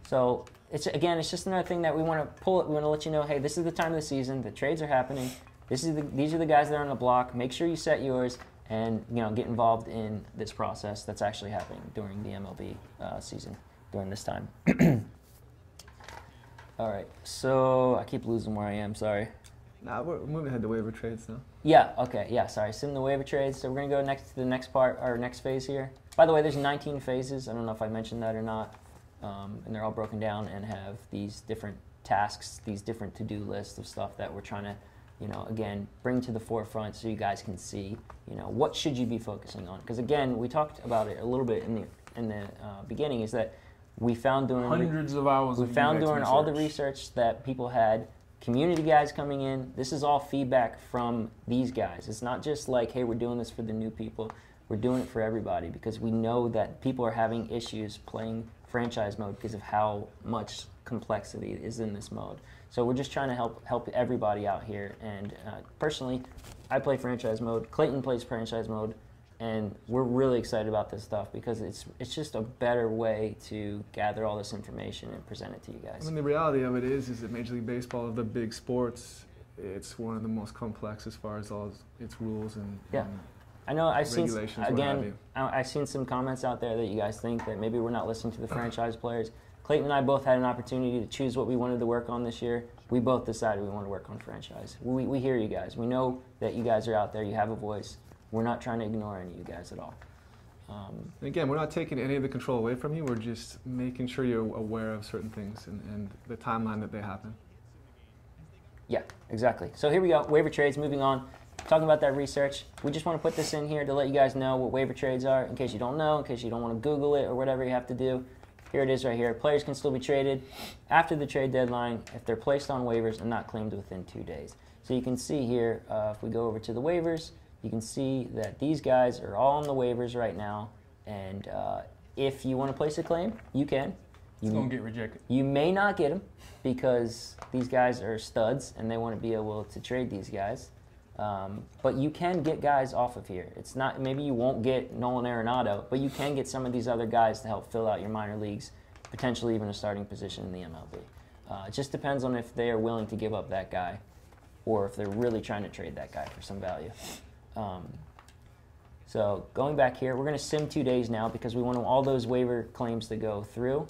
[SPEAKER 2] So, it's just another thing that we want to pull. We want to let you know, hey, this is the time of the season. The trades are happening. These are the guys that are on the block. Make sure you set yours and, get involved in this process that's actually happening during the MLB season during this time. All right, so I keep losing where I am, sorry.
[SPEAKER 3] Nah, we're moving ahead to waiver trades now.
[SPEAKER 2] Yeah, okay, yeah, sorry. Sim the waiver trades. So we're going to go next to the next part, our next phase here. By the way, there's 19 phases. I don't know if I mentioned that or not. And they're all broken down and have these different tasks, these different to-do lists of stuff that we're trying to, again, bring to the forefront so you guys can see, what should you be focusing on. Because, again, we talked about it a little bit in the beginning, is that we found during
[SPEAKER 1] hundreds of hours.
[SPEAKER 2] We found during all the research that people had community guys coming in. This is all feedback from these guys. It's not just like, hey, we're doing this for the new people. We're doing it for everybody because we know that people are having issues playing franchise mode because of how much complexity is in this mode. So we're just trying to help everybody out here. And personally, I play franchise mode. Clayton plays franchise mode. And we're really excited about this stuff because it's just a better way to gather all this information and present it to you guys.
[SPEAKER 3] I mean, the reality of it is that Major League Baseball, of the big sports, it's one of the most complex as far as all its rules and
[SPEAKER 2] I know I've seen,
[SPEAKER 3] again,
[SPEAKER 2] I've seen some comments out there that you guys think that maybe we're not listening to the franchise players. Clayton and I both had an opportunity to choose what we wanted to work on this year. We both decided we want to work on franchise. We hear you guys. We know that you guys are out there. You have a voice. We're not trying to ignore any of you guys at all.
[SPEAKER 3] Again, we're not taking any of the control away from you. We're just making sure you're aware of certain things and the timeline that they happen.
[SPEAKER 2] Yeah, exactly. So here we go, waiver trades, moving on. Talking about that research, we just want to put this in here to let you guys know what waiver trades are, in case you don't know, in case you don't want to Google it or whatever you have to do. Here it is right here. Players can still be traded after the trade deadline if they're placed on waivers and not claimed within 2 days. So you can see here, if we go over to the waivers, you can see that these guys are all on the waivers right now, and if you want to place a claim, you can.
[SPEAKER 1] It's going to get rejected.
[SPEAKER 2] You may not get them because these guys are studs and they want to be able to trade these guys. But you can get guys off of here. It's not, maybe you won't get Nolan Arenado, but you can get some of these other guys to help fill out your minor leagues, potentially even a starting position in the MLB. It just depends on if they are willing to give up that guy or if they're really trying to trade that guy for some value. So going back here, we're going to sim 2 days now because we want all those waiver claims to go through.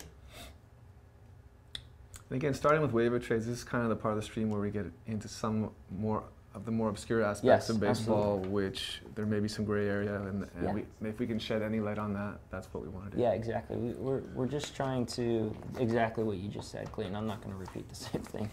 [SPEAKER 3] And again, starting with waiver trades, this is kind of the part of the stream where we get into some more of the more obscure aspects of baseball, which there may be some gray area, and if we can shed any light on that, that's what we want to do.
[SPEAKER 2] Yeah, exactly. We're just trying to, exactly what you just said, Clayton. I'm not going to repeat the same thing.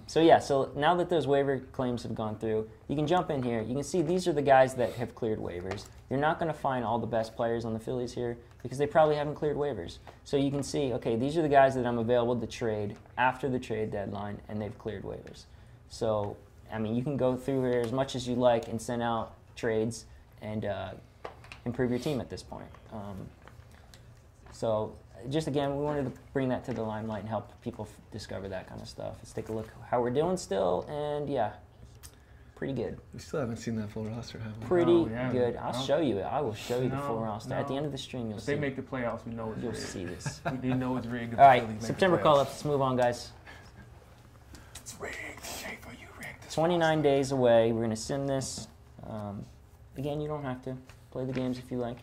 [SPEAKER 2] So now that those waiver claims have gone through, you can jump in here. You can see these are the guys that have cleared waivers. You're not going to find all the best players on the Phillies here because they probably haven't cleared waivers. So you can see, okay, these are the guys that I'm available to trade after the trade deadline, and they've cleared waivers. So I mean, you can go through here as much as you like and send out trades and improve your team at this point. So just again, we wanted to bring that to the limelight and help people discover that kind of stuff. Let's take a look how we're doing still, and yeah, pretty good.
[SPEAKER 3] We still haven't seen that full roster, have we?
[SPEAKER 2] Pretty good. I'll show you it. I will show you the full roster. At the end of the stream, you'll see.
[SPEAKER 1] If they make the playoffs, we know it's rigged.
[SPEAKER 2] You'll see this.
[SPEAKER 1] We know it's rigged.
[SPEAKER 2] All right, September call-ups. Let's move on, guys.
[SPEAKER 1] It's rigged. Schaefer, you rigged.
[SPEAKER 2] 29 days away. We're going to sim this. Again, you don't have to play the games if you like.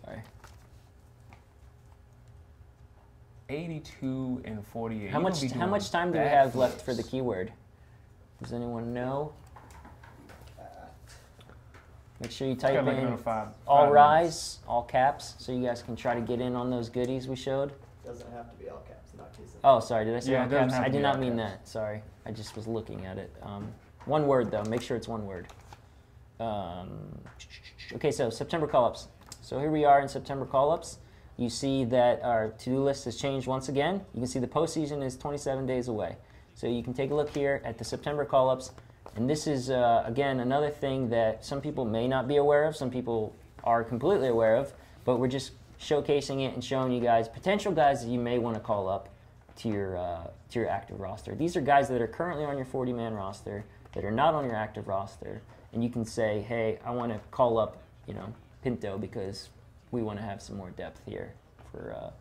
[SPEAKER 2] Sorry.
[SPEAKER 1] 82 and 48.
[SPEAKER 2] How much time do we have left for the keyword? Does anyone know? Make sure you type in all rise, all caps, so you guys can try to get in on those goodies we showed.
[SPEAKER 5] Doesn't have to be all caps, not case.
[SPEAKER 2] Oh, sorry, did I say all caps? I did not mean
[SPEAKER 1] caps.
[SPEAKER 2] that. Sorry, I just was looking at it. One word though. Make sure it's one word. Okay, so September call-ups. So here we are in September call-ups. You see that our to-do list has changed once again. You can see the postseason is 27 days away. So you can take a look here at the September call-ups. And this is, again, another thing that some people may not be aware of. Some people are completely aware of. But we're just showcasing it and showing you guys potential guys that you may want to call up to your active roster. These are guys that are currently on your 40-man roster that are not on your active roster, and you can say, hey, I want to call up, Pinto because we want to have some more depth here for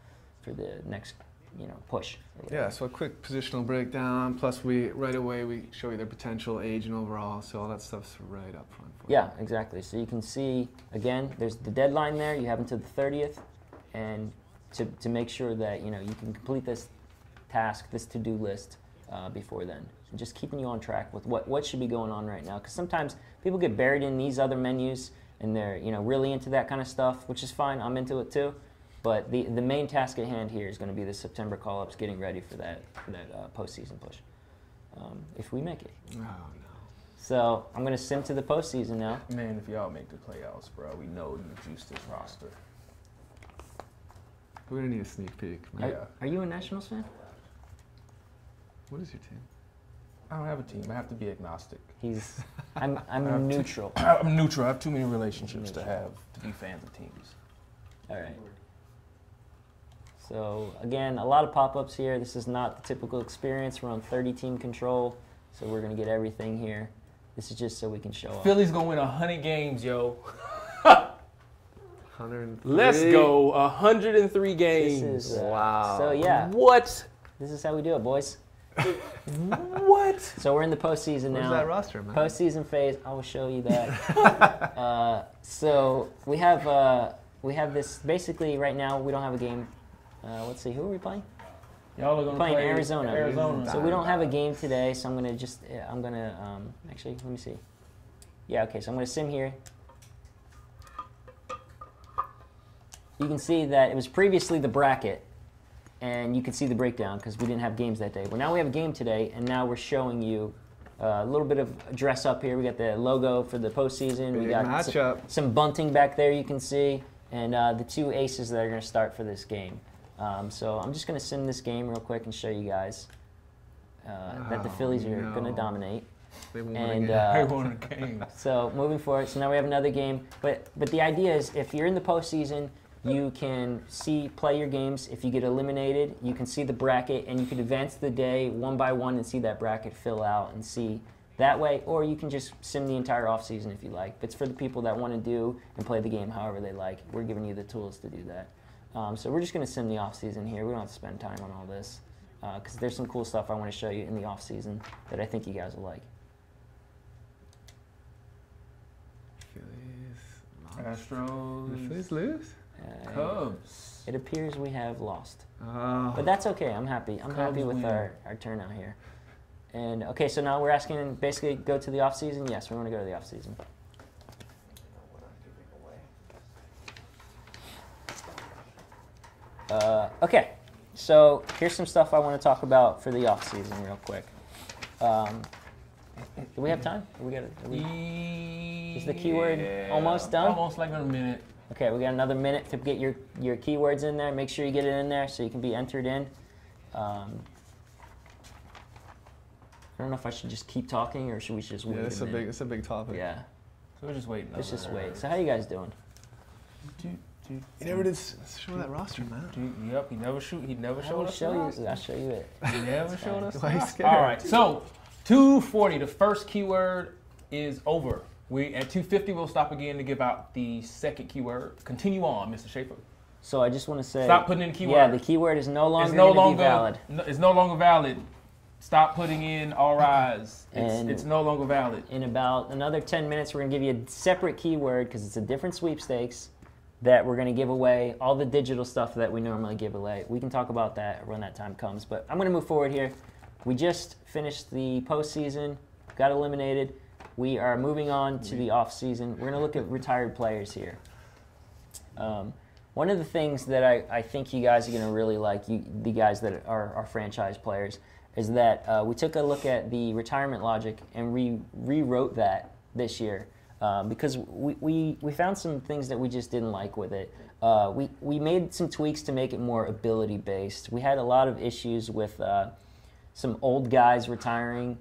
[SPEAKER 2] the next, push.
[SPEAKER 3] Yeah, so a quick positional breakdown, plus right away we show you their potential, age, and overall, so all that stuff's right up front for you.
[SPEAKER 2] Yeah, exactly. So you can see, again, there's the deadline there. You have until the 30th, and to make sure that, you can complete this task, this to-do list before then. And just keeping you on track with what should be going on right now. Because sometimes people get buried in these other menus, and they're, really into that kind of stuff, which is fine. I'm into it too. But the main task at hand here is going to be the September call-ups, getting ready for that postseason push, if we make it.
[SPEAKER 3] Oh, no.
[SPEAKER 2] So I'm going to sim to the postseason now.
[SPEAKER 1] Man, if y'all make the playoffs, bro, we know you juice this roster.
[SPEAKER 3] We're going to need a sneak peek. Man.
[SPEAKER 2] Are you a Nationals fan?
[SPEAKER 3] What is your team?
[SPEAKER 1] I don't have a team. I have to be agnostic.
[SPEAKER 2] I'm neutral.
[SPEAKER 1] I'm neutral. I have too many relationships to be fans of teams.
[SPEAKER 2] All right. So again, a lot of pop-ups here. This is not the typical experience. We're on 30-team control, so we're going to get everything here. This is just so we can show off.
[SPEAKER 1] Philly's going to win 100 games, yo.
[SPEAKER 3] 103.
[SPEAKER 1] Let's go. 103 games.
[SPEAKER 2] This is,
[SPEAKER 3] wow.
[SPEAKER 2] So yeah.
[SPEAKER 1] What?
[SPEAKER 2] This is how we do it, boys.
[SPEAKER 1] What?
[SPEAKER 2] So we're in the postseason now.
[SPEAKER 3] Where's that roster, man?
[SPEAKER 2] Postseason phase. I will show you that. So we have this. Basically, right now we don't have a game. Let's see. Who are we playing?
[SPEAKER 1] Y'all are going to
[SPEAKER 2] Playing
[SPEAKER 1] play
[SPEAKER 2] Arizona. So we don't have a game today. So I'm gonna actually let me see. Yeah. Okay. So I'm gonna sim here. You can see that it was previously the bracket. And you can see the breakdown because we didn't have games that day. Well, now we have a game today, and now we're showing you a little bit of dress up here. We got the logo for the postseason.
[SPEAKER 3] Big
[SPEAKER 2] we got
[SPEAKER 3] matchup.
[SPEAKER 2] some bunting back there you can see, and the two aces that are going to start for this game. So I'm just going to sim this game real quick and show you guys that the Phillies are going to dominate.
[SPEAKER 3] They won't
[SPEAKER 2] And
[SPEAKER 1] They won a game.
[SPEAKER 2] so moving forward, so now we have another game. But the idea is if you're in the postseason, you can play your games. If you get eliminated, you can see the bracket, and you can advance the day one by one and see that bracket fill out and see that way. Or you can just sim the entire offseason if you like. But it's for the people that want to do and play the game however they like. We're giving you the tools to do that. So we're just going to sim the offseason here. We don't have to spend time on all this because there's some cool stuff I want to show you in the offseason that I think you guys will like.
[SPEAKER 3] Phillies lost.
[SPEAKER 1] Astros.
[SPEAKER 3] The Phillies lose?
[SPEAKER 1] Cubs.
[SPEAKER 2] It appears we have lost.
[SPEAKER 3] Oh.
[SPEAKER 2] But that's okay. I'm happy. I'm happy with
[SPEAKER 1] win.
[SPEAKER 2] our turnout here. And okay, so now we're asking basically go to the off season. Yes, we want to go to the off season. Okay, so here's some stuff I want to talk about for the off season real quick. Do we have time? Is the keyword almost done?
[SPEAKER 1] Almost like in a minute.
[SPEAKER 2] Okay, we got another minute to get your keywords in there. Make sure you get it in there so you can be entered in. I don't know if I should just keep talking or should we just wait?
[SPEAKER 3] Yeah, it's a big topic.
[SPEAKER 2] Yeah,
[SPEAKER 1] So we're just waiting.
[SPEAKER 2] let's just wait. So how you guys doing?
[SPEAKER 3] You never did show that roster, man.
[SPEAKER 1] Yep, he never showed us.
[SPEAKER 2] I'll show you it.
[SPEAKER 1] He never showed us.
[SPEAKER 3] Why are you scared?
[SPEAKER 1] All right, so 240. The first keyword is over. We at 250 we'll stop again to give out the second keyword. Continue on, Mr. Schaefer.
[SPEAKER 2] So I just want to say,
[SPEAKER 1] Stop putting in keyword.
[SPEAKER 2] Yeah, the keyword is no longer
[SPEAKER 1] It's no
[SPEAKER 2] going to be
[SPEAKER 1] longer
[SPEAKER 2] valid.
[SPEAKER 1] It's no longer valid. Stop putting in all rise.
[SPEAKER 2] And
[SPEAKER 1] It's no longer valid.
[SPEAKER 2] in about another 10 minutes, we're going to give you a separate keyword because it's a different sweepstakes that we're going to give away all the digital stuff that we normally give away. We can talk about that when that time comes. But I'm going to move forward here. We just finished the postseason, got eliminated. We are moving on to the off season. We're going to look at retired players here. One of the things that I think you guys are going to really like, the guys that are franchise players, is that we took a look at the retirement logic and rewrote that this year because we found some things that we just didn't like with it. We made some tweaks to make it more ability based. We had a lot of issues with some old guys retiring.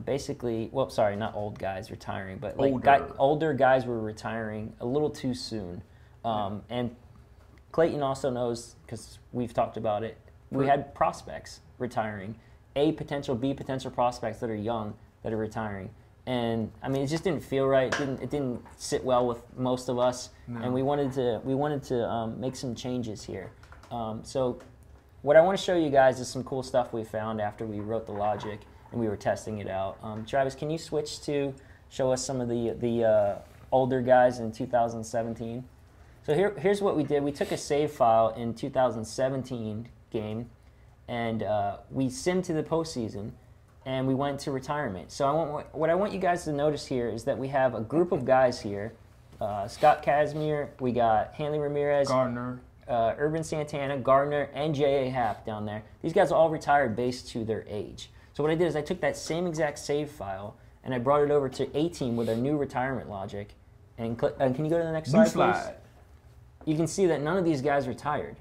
[SPEAKER 2] Basically, well, sorry, not old guys retiring, but like older guys were retiring a little too soon. And Clayton also knows, because we've talked about it, we had prospects retiring, A potential, B potential prospects that are young that are retiring. And I mean, it just didn't feel right. It didn't sit well with most of us, and we wanted to make some changes here. So what I want to show you guys is some cool stuff we found after we wrote the logic and we were testing it out. Travis, can you switch to show us some of the older guys in 2017? So here's what we did. We took a save file in 2017 game, and we simmed to the postseason, and we went to retirement. So what I want you guys to notice here is that we have a group of guys here. Scott Kazmir, we got Hanley Ramirez,
[SPEAKER 1] Gardner,
[SPEAKER 2] Urban Santana, Gardner, and J.A. Happ down there. These guys all retired based to their age. So what I did is I took that same exact save file, and I brought it over to A-Team with our new retirement logic. And can you go to the next slide, please? You can see that none of these guys retired,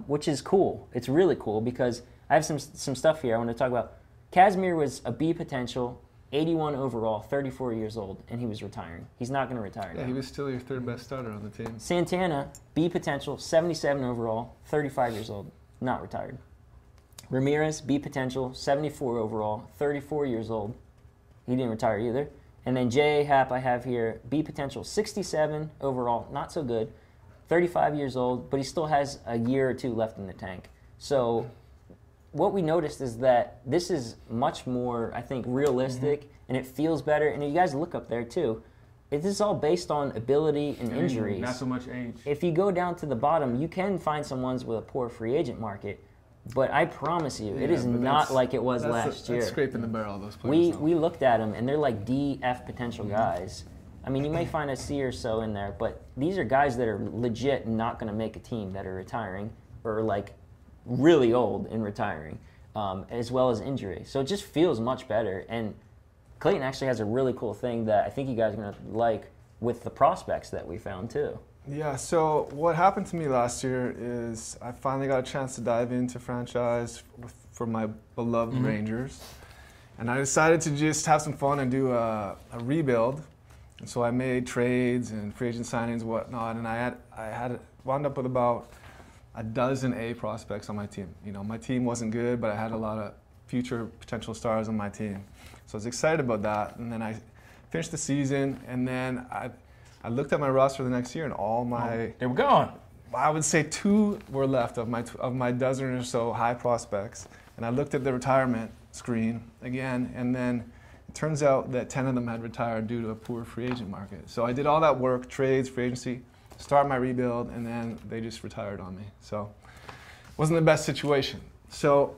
[SPEAKER 2] which is cool. It's really cool because I have some stuff here I want to talk about. Kazmir was a B potential, 81 overall, 34 years old, and he was retiring. He's not going to retire now.
[SPEAKER 3] Yeah, he was still your third best starter on the team.
[SPEAKER 2] Santana, B potential, 77 overall, 35 years old, not retired. Ramirez, B potential, 74 overall, 34 years old. He didn't retire either. And then J.A. Happ I have here, B potential, 67 overall, not so good, 35 years old, but he still has a year or two left in the tank. So what we noticed is that this is much more, I think, realistic, and it feels better. And you guys look up there, too. This is all based on ability and injuries.
[SPEAKER 1] Not so much age.
[SPEAKER 2] If you go down to the bottom, you can find some ones with a poor free agent market, but I promise you, it is not like it was last year.
[SPEAKER 3] That's scraping the barrel, those players.
[SPEAKER 2] We looked at them, and they're like D, F potential guys. I mean, you may find a C or so in there, but these are guys that are legit not going to make a team that are retiring or like really old and retiring, as well as injury. So it just feels much better. And Clayton actually has a really cool thing that I think you guys are going to like with the prospects that we found too.
[SPEAKER 3] Yeah, so what happened to me last year is I finally got a chance to dive into franchise for my beloved Rangers. And I decided to just have some fun and do a rebuild. And so I made trades and free agent signings and whatnot, and I had wound up with about a dozen A prospects on my team. You know, my team wasn't good, but I had a lot of future potential stars on my team. So I was excited about that. And then I finished the season, and then I looked at my roster the next year, and all my
[SPEAKER 1] They were gone.
[SPEAKER 3] I would say 2 were left of my dozen or so high prospects. And I looked at the retirement screen again, and then it turns out that 10 of them had retired due to a poor free agent market. So I did all that work, trades, free agency, start my rebuild, and then they just retired on me. So wasn't the best situation. So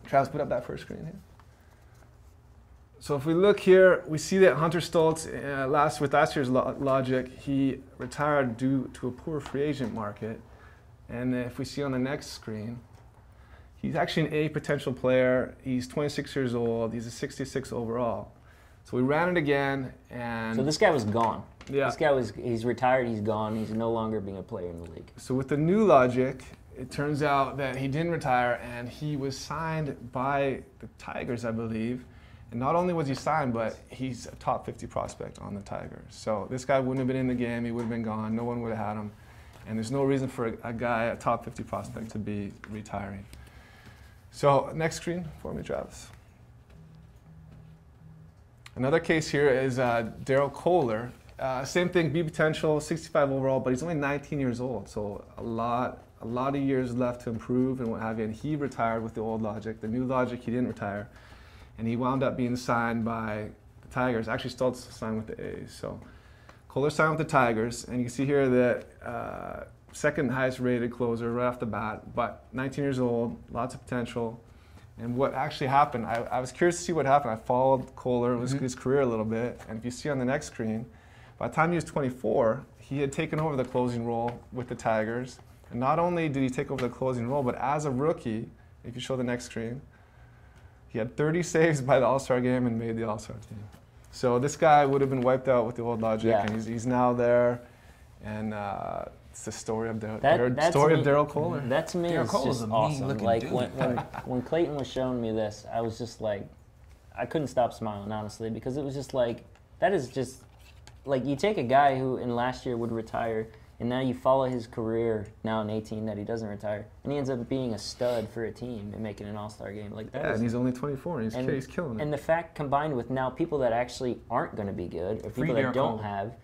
[SPEAKER 3] Travis, put up that first screen here. So if we look here, we see that Hunter Stoltz, with last year's logic, he retired due to a poor free agent market. And if we see on the next screen, he's actually an A potential player. He's 26 years old. He's a 66 overall. So we ran it again, and
[SPEAKER 2] So this guy was gone.
[SPEAKER 3] Yeah.
[SPEAKER 2] This guy he's retired, he's gone, he's no longer being a player in the league.
[SPEAKER 3] So with the new logic, it turns out that he didn't retire, and he was signed by the Tigers, I believe. And not only was he signed, but he's a top 50 prospect on the Tigers. So this guy wouldn't have been in the game. He would have been gone. No one would have had him. And there's no reason for a guy, a top 50 prospect, to be retiring. So next screen for me, Travis. Another case here is Daryl Kohler. Same thing, B potential, 65 overall, but he's only 19 years old. So a lot of years left to improve and what have you. And he retired with the old logic. The new logic, he didn't retire. And he wound up being signed by the Tigers. Actually, Stoltz signed with the A's. So Kohler signed with the Tigers, and you can see here that second highest rated closer right off the bat, but 19 years old, lots of potential. And what actually happened, I was curious to see what happened. I followed Kohler, his career a little bit, and if you see on the next screen, by the time he was 24, he had taken over the closing role with the Tigers. And not only did he take over the closing role, but as a rookie, if you show the next screen, he had 30 saves by the All-Star game and made the All-Star team. So this guy would have been wiped out with the old logic, and he's now there. And it's the story of Daryl Kohler.
[SPEAKER 2] That to me is just awesome. Like when Clayton was showing me this, I was just like, I couldn't stop smiling, honestly, because it was just like, that is just, like, you take a guy who in last year would retire, and now you follow his career now in 18 that he doesn't retire, and he ends up being a stud for a team and making an All-Star game. Like that.
[SPEAKER 3] Yeah, and he's only 24, and he's killing it.
[SPEAKER 2] And the fact combined with now people that actually aren't going to be good, or people that don't have,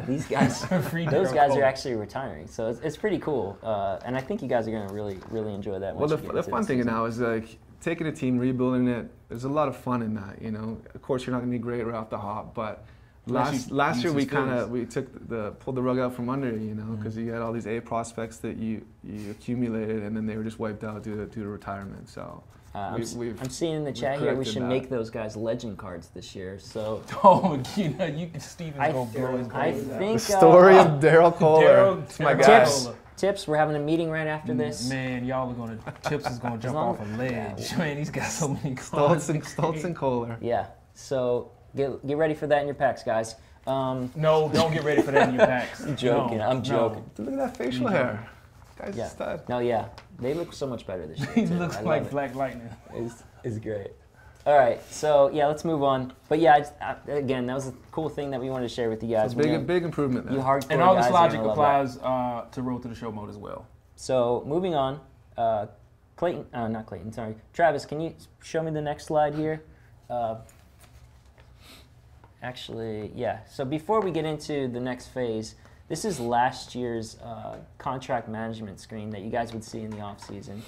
[SPEAKER 2] these guys, those guys are actually retiring. So it's pretty cool, and I think you guys are going to really, really enjoy that.
[SPEAKER 3] Well, the fun thing now is like taking a team, rebuilding it. There's a lot of fun in that, you know. Of course, you're not going to be great right off the hop, but last year we pulled the rug out from under you, know, because you had all these A prospects that you accumulated, and then they were just wiped out due to retirement. So
[SPEAKER 2] I'm seeing in the chat here we should make those guys legend cards this year. So
[SPEAKER 1] Steven's gonna blow his
[SPEAKER 2] I think
[SPEAKER 3] the story of Daryl Kohler. It's my guy.
[SPEAKER 2] Tips. We're having a meeting right after this.
[SPEAKER 1] Man, y'all are gonna. Tips is gonna jump off a ledge. Man, he's got so many cards.
[SPEAKER 3] Stoltz and Kohler.
[SPEAKER 2] Yeah. So get ready for that in your packs, guys.
[SPEAKER 1] No, don't get ready for that in your packs.
[SPEAKER 2] I'm joking. I'm joking.
[SPEAKER 3] Look at that facial hair. Guy's a stud.
[SPEAKER 2] No, they look so much better this year.
[SPEAKER 1] He looks like Black Lightning.
[SPEAKER 2] It's great. All right, so let's move on. But again, that was a cool thing that we wanted to share with you guys.
[SPEAKER 3] It's a big improvement.
[SPEAKER 2] You hardcore
[SPEAKER 1] and all
[SPEAKER 2] guys
[SPEAKER 1] this logic
[SPEAKER 2] are
[SPEAKER 1] applies to Road to the Show mode as well.
[SPEAKER 2] So moving on, not Clayton, sorry. Travis, can you show me the next slide here? Actually, yeah. So before we get into the next phase, this is last year's contract management screen that you guys would see in the off season,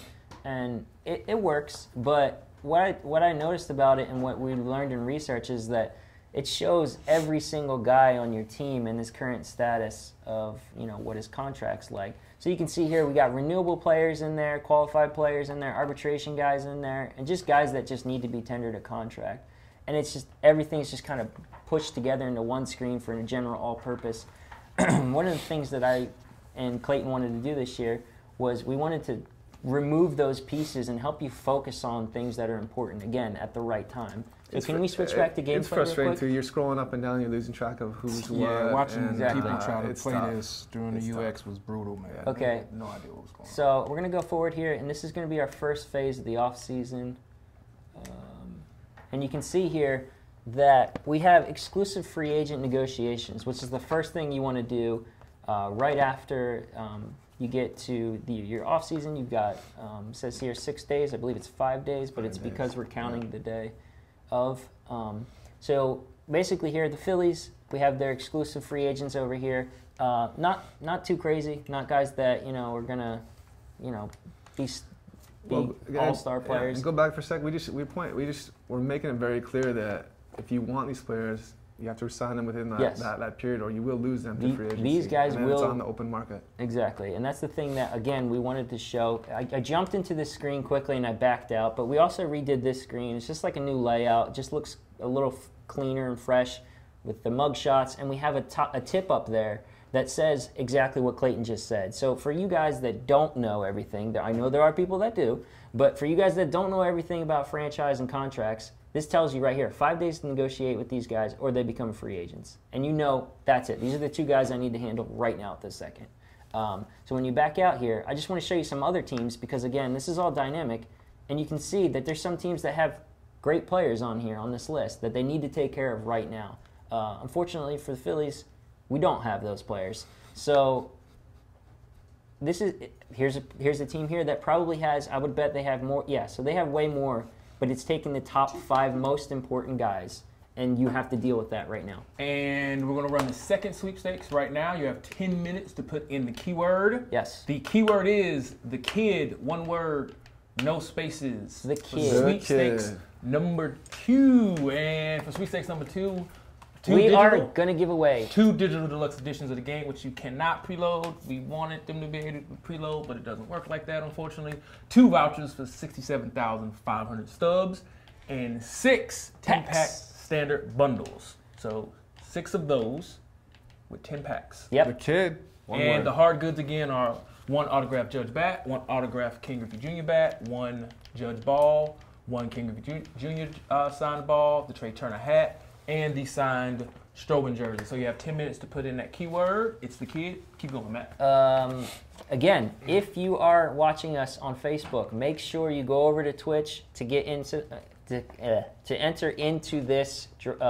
[SPEAKER 2] and it works. But what I noticed about it and what we learned in research is that it shows every single guy on your team and his current status of what his contract's like. So you can see here we got renewable players in there, qualified players in there, arbitration guys in there, and just guys that just need to be tendered a contract. And it's just everything's just kind of pushed together into one screen for a general all-purpose. One of the things that I and Clayton wanted to do this year was we wanted to remove those pieces and help you focus on things that are important, again, at the right time. So can we switch back to gameplay?
[SPEAKER 3] It's frustrating too. You're scrolling up and down, you're losing track of who's what.
[SPEAKER 1] Yeah, watching
[SPEAKER 2] exactly.
[SPEAKER 1] people try to play this during the UX was brutal, man.
[SPEAKER 2] Okay.
[SPEAKER 1] No idea what was going on.
[SPEAKER 2] So we're going to go forward here, and this is going to be our first phase of the off-season. And you can see here that we have exclusive free agent negotiations, which is the first thing you want to do right after you get to your off season. You've got says here 6 days. I believe it's 5 days, but it's because we're counting the day of. So basically, here the Phillies, we have their exclusive free agents over here. Not too crazy. Not guys that are gonna be all-star players.
[SPEAKER 3] And go back for a sec. We're making it very clear that if you want these players, you have to sign them within that,
[SPEAKER 2] Yes.
[SPEAKER 3] that period, or you will lose them to free agency.
[SPEAKER 2] These guys
[SPEAKER 3] and then it's
[SPEAKER 2] will-
[SPEAKER 3] on the open market.
[SPEAKER 2] Exactly, and that's the thing that, again, we wanted to show. I jumped into this screen quickly and I backed out, but we also redid this screen. It's just like a new layout. It just looks a little cleaner and fresh with the mug shots, and we have a tip up there that says exactly what Clayton just said. So for you guys that don't know everything, I know there are people that do, but for you guys that don't know everything about franchise and contracts, this tells you right here, 5 days to negotiate with these guys or they become free agents. And you know that's it. These are the two guys I need to handle right now at this second. So when you back out here, I just want to show you some other teams because, again, this is all dynamic. And you can see that there's some teams that have great players on here on this list that they need to take care of right now. Unfortunately for the Phillies, we don't have those players. So here's a team here that probably has, I would bet they have more. Yeah, so they have way more. But it's taking the top 5 most important guys, and you have to deal with that right now.
[SPEAKER 1] And we're going to run the second sweepstakes right now. You have 10 minutes to put in the keyword.
[SPEAKER 2] Yes.
[SPEAKER 1] The keyword is the kid, one word, no spaces.
[SPEAKER 2] The
[SPEAKER 1] For
[SPEAKER 2] kid.
[SPEAKER 1] sweepstakes number 2. And for sweepstakes number 2,
[SPEAKER 2] We are going to give away
[SPEAKER 1] 2 digital deluxe editions of the game, which you cannot preload. We wanted them to be able to preload, but it doesn't work like that, unfortunately. 2 vouchers for 67,500 stubs, and 6 10-pack standard bundles. So 6 of those with 10 packs.
[SPEAKER 2] Yep.
[SPEAKER 3] The kid. One
[SPEAKER 1] And
[SPEAKER 3] word.
[SPEAKER 1] the hard goods again are 1 autographed Judge bat, 1 autographed King Griffey Jr. bat, 1 Judge ball, 1 King Griffey Jr. Signed ball, the Trey Turner hat, and the signed Strobin jersey. So you have 10 minutes to put in that keyword. It's the kid. Keep going, Matt.
[SPEAKER 2] Again, if you are watching us on Facebook, make sure you go over to Twitch to get into to enter into this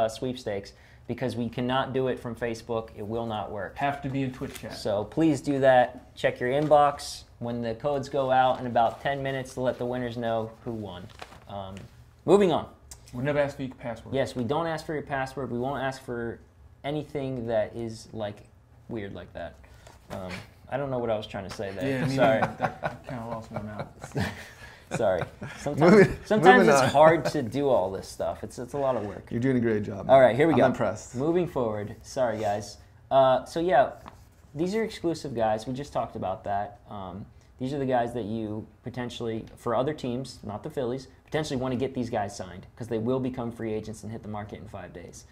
[SPEAKER 2] sweepstakes because we cannot do it from Facebook. It will not work.
[SPEAKER 1] Have to be in Twitch chat.
[SPEAKER 2] So please do that. Check your inbox when the codes go out in about 10 minutes to let the winners know who won. Moving on.
[SPEAKER 1] We never ask for your password.
[SPEAKER 2] Yes, we don't ask for your password. We won't ask for anything that is like weird like that. I don't know what I was trying to say there.
[SPEAKER 1] Yeah,
[SPEAKER 2] Sorry.
[SPEAKER 1] I kind of lost my mouth.
[SPEAKER 2] Sorry. Sometimes it's hard to do all this stuff. It's a lot of work.
[SPEAKER 3] You're doing a great job.
[SPEAKER 2] All right, here we go.
[SPEAKER 3] I'm impressed.
[SPEAKER 2] Moving forward. Sorry, guys. So yeah, these are exclusive guys. We just talked about that. These are the guys that you potentially, for other teams, not the Phillies, potentially want to get these guys signed because they will become free agents and hit the market in 5 days.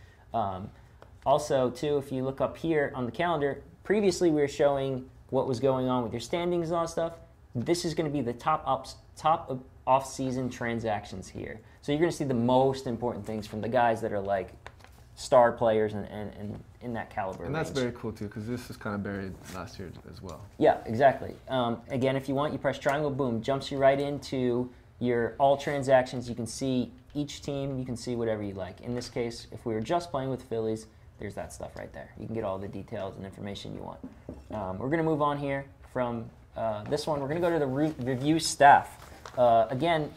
[SPEAKER 2] Also, too, if you look up here on the calendar, previously we were showing what was going on with your standings and all that stuff. This is going to be the top off-season transactions here. So you're going to see the most important things from the guys that are like star players and in that caliber
[SPEAKER 3] And that's
[SPEAKER 2] range.
[SPEAKER 3] very cool too, because this was kind of buried last year as well.
[SPEAKER 2] Yeah, exactly. Again, if you want, you press triangle, boom, jumps you right into your all transactions. You can see each team, you can see whatever you like. In this case, if we were just playing with Phillies, there's that stuff right there. You can get all the details and information you want. We're going to move on here from this one. We're going to go to the review staff. Again,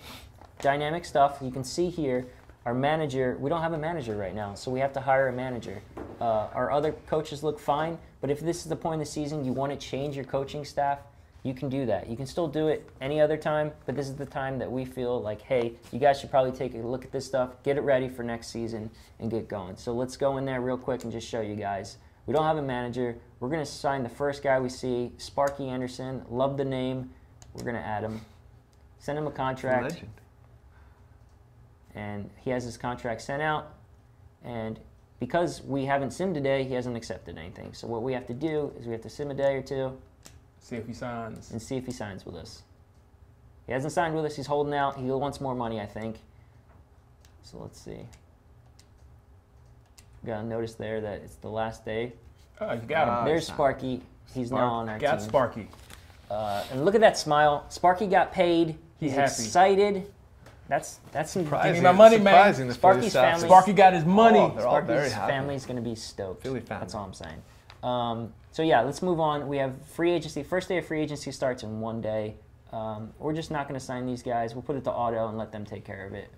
[SPEAKER 2] dynamic stuff. You can see here, our manager, we don't have a manager right now, so we have to hire a manager. Our other coaches look fine, but if this is the point of the season you want to change your coaching staff, you can do that. You can still do it any other time, but this is the time that we feel like, hey, you guys should probably take a look at this stuff, get it ready for next season, and get going. So let's go in there real quick and just show you guys. We don't have a manager. We're going to sign the first guy we see, Sparky Anderson. Love the name. We're going to add him. Send him a contract.
[SPEAKER 3] Legend.
[SPEAKER 2] And he has his contract sent out. And because we haven't simmed today, he hasn't accepted anything. So what we have to do is we have to sim a day or two
[SPEAKER 1] See if he signs.
[SPEAKER 2] and see if he signs with us. He hasn't signed with us. He's holding out. He wants more money, I think. So let's see. Got to notice there that it's the last day.
[SPEAKER 1] Oh, you got him.
[SPEAKER 2] There's Sparky. He's now on our
[SPEAKER 1] Got
[SPEAKER 2] team.
[SPEAKER 1] Sparky.
[SPEAKER 2] And look at that smile. Sparky got paid. He's
[SPEAKER 1] happy.
[SPEAKER 2] excited. That's some
[SPEAKER 1] Give me my money, man.
[SPEAKER 3] Surprising the Phillies
[SPEAKER 2] Sparky's
[SPEAKER 3] staff.
[SPEAKER 2] family-
[SPEAKER 1] Sparky got his money.
[SPEAKER 3] Oh, they're all very
[SPEAKER 2] Sparky's
[SPEAKER 3] happy.
[SPEAKER 2] family's going to be stoked.
[SPEAKER 3] Philly family.
[SPEAKER 2] That's all I'm saying. So yeah, let's move on. We have free agency. First day of free agency starts in 1 day. We're just not going to sign these guys. We'll put it to auto and let them take care of it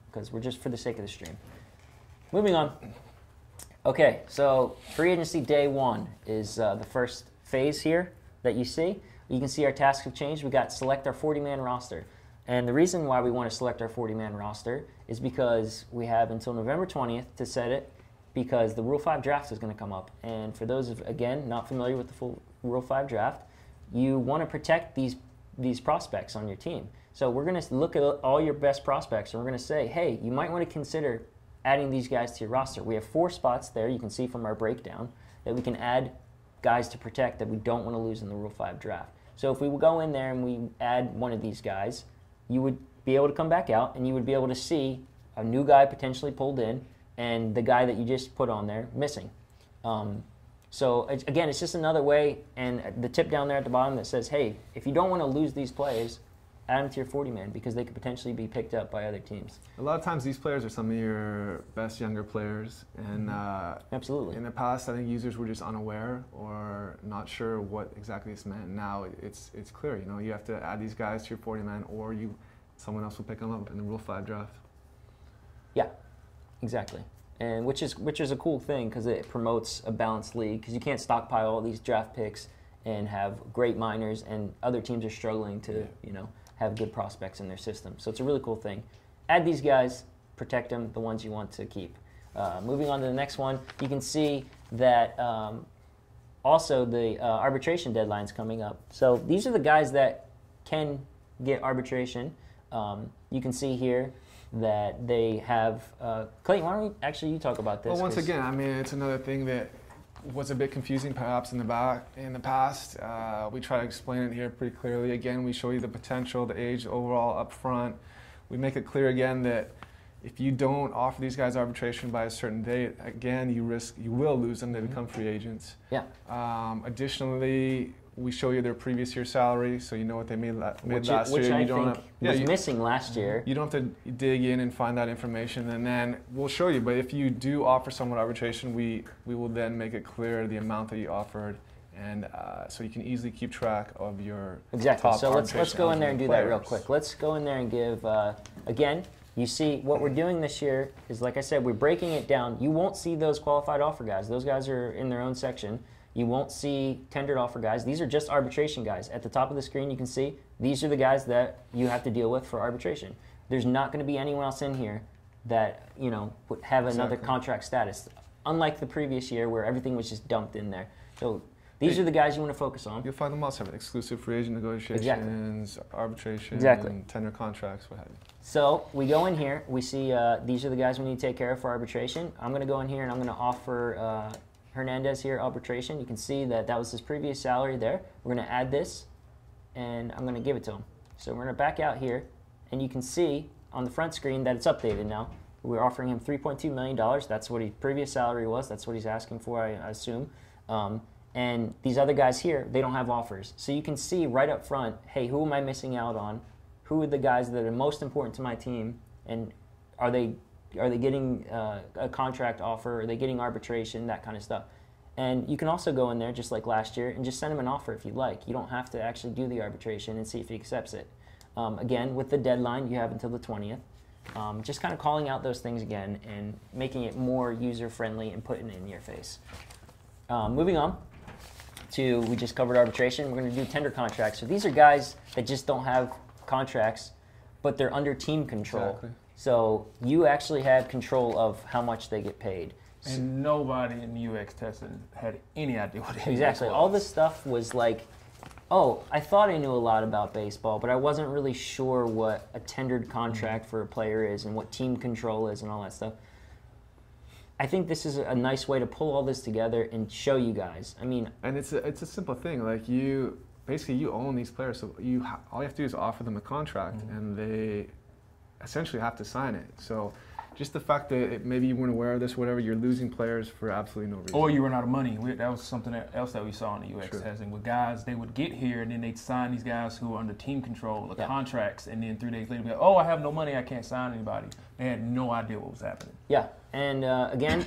[SPEAKER 2] because we're just for the sake of the stream. Moving on. Okay, so free agency day 1 is the first phase here that you see. You can see our tasks have changed. We got select our 40-man roster. And the reason why we want to select our 40-man roster is because we have until November 20th to set it. because the Rule 5 draft is going to come up. And for those, again, not familiar with the full Rule 5 draft, you want to protect these prospects on your team. So we're going to look at all your best prospects, and we're going to say, hey, you might want to consider adding these guys to your roster. We have 4 spots there, you can see from our breakdown, that we can add guys to protect that we don't want to lose in the Rule 5 draft. So if we would go in there and we add one of these guys, you would be able to come back out and you would be able to see a new guy potentially pulled in and the guy that you just put on there missing. So again, it's just another way, and the tip down there at the bottom that says, hey, if you don't want to lose these players, add them to your 40-man because they could potentially be picked up by other teams.
[SPEAKER 3] A lot of times these players are some of your best younger players, and
[SPEAKER 2] absolutely.
[SPEAKER 3] In the past, I think users were just unaware or not sure what exactly this meant. Now it's clear. You know, you have to add these guys to your 40-man, or someone else will pick them up in the Rule 5 draft.
[SPEAKER 2] Yeah, exactly. And which is a cool thing because it promotes a balanced league, because you can't stockpile all these draft picks and have great minors, and other teams are struggling to have good prospects in their system. So it's a really cool thing. Add these guys, protect them, the ones you want to keep. Moving on to the next one, you can see that also the arbitration deadline's coming up. So these are the guys that can get arbitration. You can see here that they have, Clayton, why don't you talk about this?
[SPEAKER 3] Well, once again, I mean, it's another thing that was a bit confusing perhaps in the past. We try to explain it here pretty clearly. Again, we show you the potential, the age overall up front. We make it clear again that if you don't offer these guys arbitration by a certain date, again, you will lose them. They become free agents.
[SPEAKER 2] Yeah.
[SPEAKER 3] Additionally, we show you their previous year salary, so you know what they made last year.
[SPEAKER 2] Which I think was missing last year.
[SPEAKER 3] You don't have to dig in and find that information, and then we'll show you. But if you do offer someone arbitration, we will then make it clear the amount that you offered, and so you can easily keep track of your top
[SPEAKER 2] So let's go in there and do
[SPEAKER 3] players.
[SPEAKER 2] that real quick. Let's go in there and give again. You see, what we're doing this year is, like I said, we're breaking it down. You won't see those qualified offer guys. Those guys are in their own section. You won't see tendered offer guys. These are just arbitration guys. At the top of the screen, you can see these are the guys that you have to deal with for arbitration. There's not going to be anyone else in here that would have another contract status, unlike the previous year where everything was just dumped in there. So these are the guys you want to focus on.
[SPEAKER 3] You'll find them also have exclusive free agent negotiations, arbitration, tender contracts, what have you.
[SPEAKER 2] So we go in here. We see these are the guys we need to take care of for arbitration. I'm going to go in here and I'm going to offer Hernandez here arbitration. You can see that was his previous salary there. We're going to add this, and I'm going to give it to him. So we're going to back out here, and you can see on the front screen that it's updated now. We're offering him $3.2 million. That's what his previous salary was. That's what he's asking for, I assume. And these other guys here, they don't have offers. So you can see right up front, hey, who am I missing out on? Who are the guys that are most important to my team, and are they getting a contract offer? Are they getting arbitration? That kind of stuff. And you can also go in there, just like last year, and just send him an offer if you like. You don't have to actually do the arbitration and see if he accepts it. Again, with the deadline, you have until the 20th. Just kind of calling out those things again and making it more user-friendly and putting it in your face. Moving on to, we just covered arbitration. We're going to do tender contracts. So these are guys that just don't have contracts, but they're under team control.
[SPEAKER 3] Exactly.
[SPEAKER 2] So you actually have control of how much they get paid.
[SPEAKER 1] And nobody in UX testing had any idea what it
[SPEAKER 2] Exactly.
[SPEAKER 1] was.
[SPEAKER 2] All this stuff was like, oh, I thought I knew a lot about baseball, but I wasn't really sure what a tendered contract for a player is and what team control is and all that stuff. I think this is a nice way to pull all this together and show you guys. I mean,
[SPEAKER 3] and it's a simple thing. Like basically you own these players, so all you have to do is offer them a contract, and they essentially have to sign it. So just the fact that maybe you weren't aware of this, whatever, you're losing players for absolutely no reason.
[SPEAKER 1] Or you run out of money. That was something else that we saw in the UX testing with guys. They would get here and then they'd sign these guys who were under team control, the contracts, and then 3 days later, be like, oh, I have no money, I can't sign anybody. They had no idea what was happening.
[SPEAKER 2] Yeah, and again,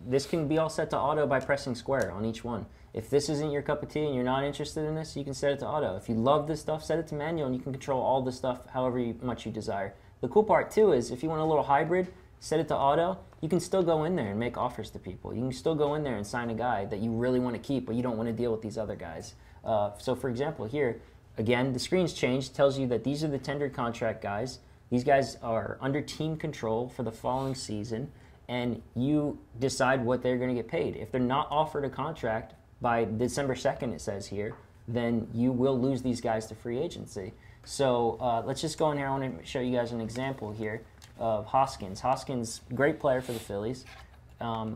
[SPEAKER 2] this can be all set to auto by pressing square on each one. If this isn't your cup of tea and you're not interested in this, you can set it to auto. If you love this stuff, set it to manual, and you can control all the stuff however much you desire. The cool part, too, is if you want a little hybrid, set it to auto, you can still go in there and make offers to people. You can still go in there and sign a guy that you really want to keep, but you don't want to deal with these other guys. So, for example, here, again, the screen's changed. Tells you that these are the tendered contract guys. These guys are under team control for the following season, and you decide what they're going to get paid. If they're not offered a contract by December 2nd, it says here, then you will lose these guys to free agency. So let's just go in here. I want to show you guys an example here of Hoskins. Hoskins, great player for the Phillies.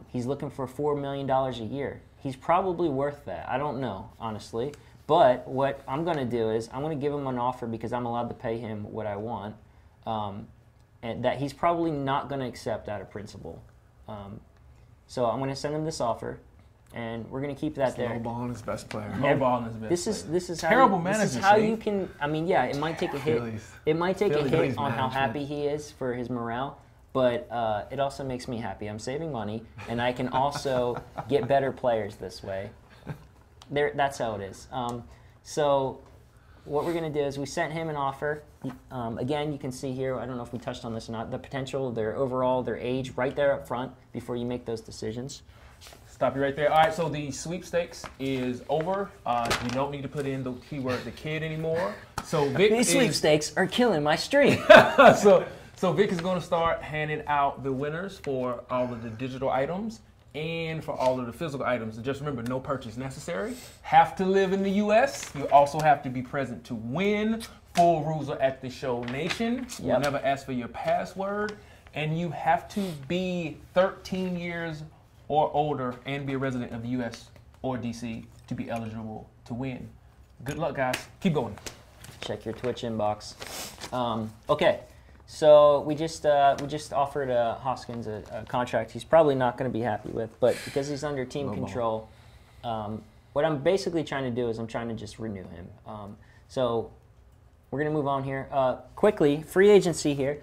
[SPEAKER 2] He's looking for $4 million a year. He's probably worth that. I don't know, honestly. But what I'm going to do is I'm going to give him an offer because I'm allowed to pay him what I want, and that he's probably not going to accept out of principle. So I'm going to send him this offer, and we're going to keep that there.
[SPEAKER 3] Low ball on his best player.
[SPEAKER 1] Low ball is his best player.
[SPEAKER 2] This is how
[SPEAKER 1] terrible
[SPEAKER 2] you,
[SPEAKER 1] manager.
[SPEAKER 2] This is how
[SPEAKER 1] see?
[SPEAKER 2] you can. I mean, yeah, it might take a hit.
[SPEAKER 3] Phillies.
[SPEAKER 2] It might take a hit
[SPEAKER 3] Phillies
[SPEAKER 2] on how
[SPEAKER 3] management.
[SPEAKER 2] happy he is for his morale, but it also makes me happy. I'm saving money, and I can also get better players this way. That's how it is. So what we're going to do is we sent him an offer. Again, you can see here, I don't know if we touched on this or not, the potential, their overall, their age, right there up front before you make those decisions.
[SPEAKER 1] Stop you right there. All right, so the sweepstakes is over. You don't need to put in the keyword "the kid" anymore. So Vic
[SPEAKER 2] These sweepstakes are killing my streak.
[SPEAKER 1] So Vic is going to start handing out the winners for all of the digital items and for all of the physical items. And just remember, no purchase necessary. Have to live in the U.S. You also have to be present to win. Full rules are at the Show Nation. We'll never ask for your password. And you have to be 13 years or older and be a resident of the U.S. or D.C. to be eligible to win. Good luck, guys. Keep going.
[SPEAKER 2] Check your Twitch inbox. Okay, so we just offered Hoskins a contract he's probably not going to be happy with, but because he's under team control, what I'm basically trying to do is I'm trying to just renew him. So we're going to move on here. Quickly, free agency here.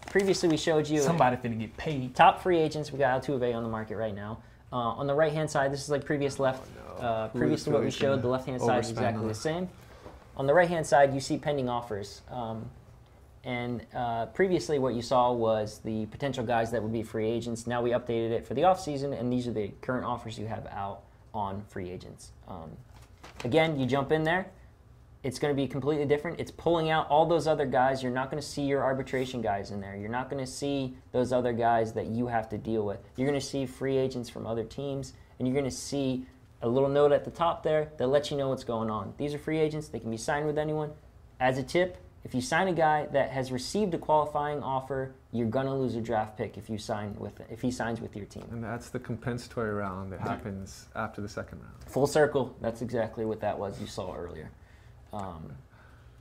[SPEAKER 2] Previously, we showed you
[SPEAKER 1] Somebody finna get paid.
[SPEAKER 2] top free agents. We got Altuve on the market right now. On the right-hand side, this is like previous to what we showed. The left-hand side is exactly the same. On the right-hand side, you see pending offers. And previously, what you saw was the potential guys that would be free agents. Now we updated it for the offseason, and these are the current offers you have out on free agents. Again, you jump in there. It's going to be completely different. It's pulling out all those other guys. You're not going to see your arbitration guys in there. You're not going to see those other guys that you have to deal with. You're going to see free agents from other teams, and you're going to see a little note at the top there that lets you know what's going on. These are free agents. They can be signed with anyone. As a tip, if you sign a guy that has received a qualifying offer, you're going to lose a draft pick if he signs with your team.
[SPEAKER 3] And that's the compensatory round that happens after the second round.
[SPEAKER 2] Full circle. That's exactly what that was you saw earlier.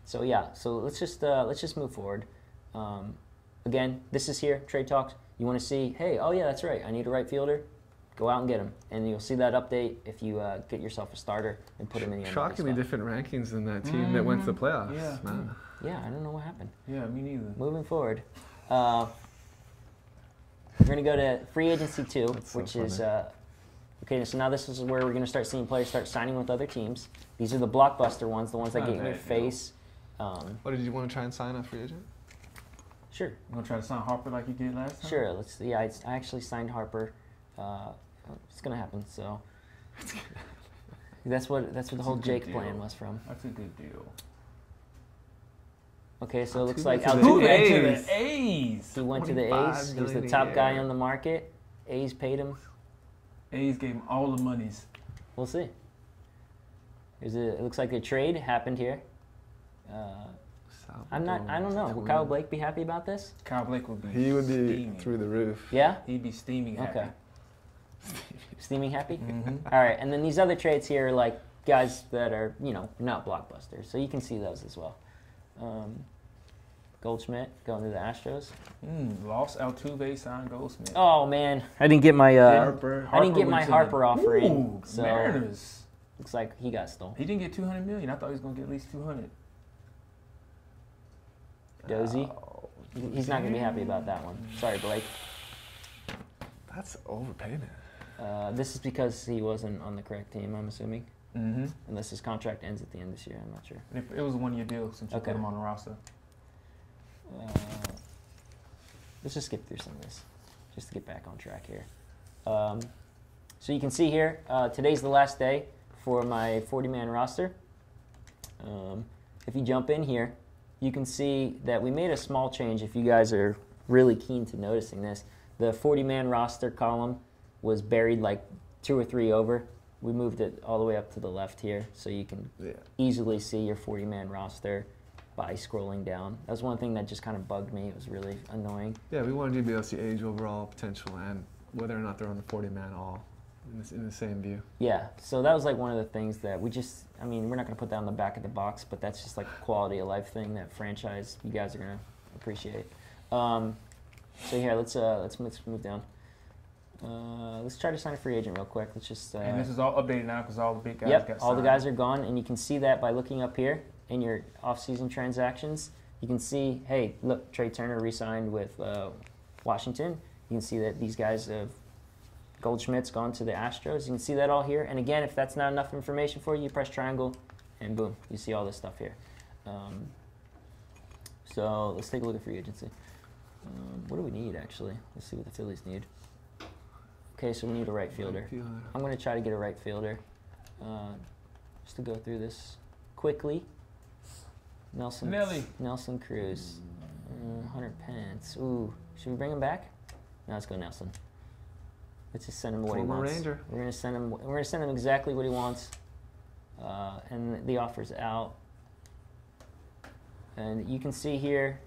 [SPEAKER 2] So yeah, so let's just move forward. Again, this is here, Trade Talks. You want to see, hey, oh yeah, that's right, I need a right fielder. Go out and get him, and you'll see that update if you get yourself a starter and put him in the MLB
[SPEAKER 3] Shockingly
[SPEAKER 2] spot.
[SPEAKER 3] different rankings than that team that went to the playoffs.
[SPEAKER 1] Yeah.
[SPEAKER 3] Man.
[SPEAKER 2] Yeah, I don't know what happened.
[SPEAKER 1] Yeah, me neither.
[SPEAKER 2] Moving forward, we're going to go to free agency 2,
[SPEAKER 3] so
[SPEAKER 2] which is
[SPEAKER 3] funny.
[SPEAKER 2] okay. So now this is where we're going to start seeing players start signing with other teams. These are the blockbuster ones, the ones that
[SPEAKER 1] Not
[SPEAKER 2] get in your
[SPEAKER 1] bad,
[SPEAKER 2] face.
[SPEAKER 3] What did you want to try and sign a free agent?
[SPEAKER 2] Sure.
[SPEAKER 1] You gonna try to sign Harper like you did last time?
[SPEAKER 2] Sure. Let's. Yeah, I actually signed Harper. It's gonna happen. So that's what the whole
[SPEAKER 1] a good
[SPEAKER 2] Jake
[SPEAKER 1] deal.
[SPEAKER 2] plan was from.
[SPEAKER 1] That's a good deal.
[SPEAKER 2] Okay, so it looks like
[SPEAKER 3] to the
[SPEAKER 1] Who
[SPEAKER 2] Altuve.
[SPEAKER 1] went to the A's?
[SPEAKER 2] He went to the
[SPEAKER 3] 25
[SPEAKER 2] A's. He's the
[SPEAKER 3] million a
[SPEAKER 2] top guy
[SPEAKER 3] year.
[SPEAKER 2] on the market. A's paid him.
[SPEAKER 1] A's gave him all the monies.
[SPEAKER 2] We'll see. It looks like a trade happened here. I don't know. Will Kyle Blake be happy about this?
[SPEAKER 1] Kyle Blake would be.
[SPEAKER 3] He would be
[SPEAKER 1] steaming.
[SPEAKER 3] through the roof.
[SPEAKER 2] Yeah.
[SPEAKER 1] He'd be steaming happy.
[SPEAKER 2] Okay. Steaming happy?
[SPEAKER 1] Mhm.
[SPEAKER 2] All right, and then these other trades here are like guys that are, not blockbusters. So you can see those as well. Goldschmidt going to the Astros.
[SPEAKER 1] Lost Altuve, signed Goldsmith.
[SPEAKER 2] Oh man, I didn't get my
[SPEAKER 3] Harper.
[SPEAKER 2] I didn't get
[SPEAKER 1] went
[SPEAKER 2] my
[SPEAKER 1] to the-
[SPEAKER 2] Harper offer in.
[SPEAKER 1] Ooh,
[SPEAKER 2] So
[SPEAKER 1] Mariners.
[SPEAKER 2] looks like he got stolen.
[SPEAKER 1] He didn't get $200 million. I thought he was gonna get at least $200.
[SPEAKER 2] Dozy. He's not gonna be happy about that one. Sorry, Blake.
[SPEAKER 3] That's overpayment.
[SPEAKER 2] This is because he wasn't on the correct team, I'm assuming.
[SPEAKER 1] Mm-hmm.
[SPEAKER 2] Unless his contract ends at the end of this year, I'm not sure.
[SPEAKER 1] It was a one-year deal since you
[SPEAKER 2] Okay.
[SPEAKER 1] put him on the roster.
[SPEAKER 2] Let's just skip through some of this, just to get back on track here. So you can see here, today's the last day for my 40-man roster. If you jump in here, you can see that we made a small change if you guys are really keen to noticing this. the 40-man roster column was buried like 2 or 3 over. We moved it all the way up to the left here, so you can easily see your 40-man roster by scrolling down. That was one thing that just kind of bugged me. It was really annoying.
[SPEAKER 3] Yeah, we wanted you to be able to see age, overall potential, and whether or not they're on the 40-man all in the same view.
[SPEAKER 2] Yeah, so that was like one of the things that we just, I mean, we're not going to put that on the back of the box, but that's just like a quality of life thing that franchise you guys are going to appreciate. So here, let's move down. Let's try to sign a free agent real quick. Let's just.
[SPEAKER 1] And this is all updated now because all the big guys got signed.
[SPEAKER 2] All the guys are gone, and you can see that by looking up here in your off-season transactions. You can see, hey, look, Trey Turner re-signed with Washington. You can see that these guys have Goldschmidt's gone to the Astros. You can see that all here. And again, if that's not enough information for you, you press triangle, and boom, you see all this stuff here. So let's take a look at free agency. What do we need, actually? Let's see what the Phillies need. Okay, so we need a right fielder. I'm going to try to get a right fielder. Just to go through this quickly. Nelson Cruz. Hunter Pence. Ooh, should we bring him back? No, let's go Nelson. Let's just send him what he wants.
[SPEAKER 3] Ranger.
[SPEAKER 2] We're going to send him exactly what he wants. And the offer's out. And you can see here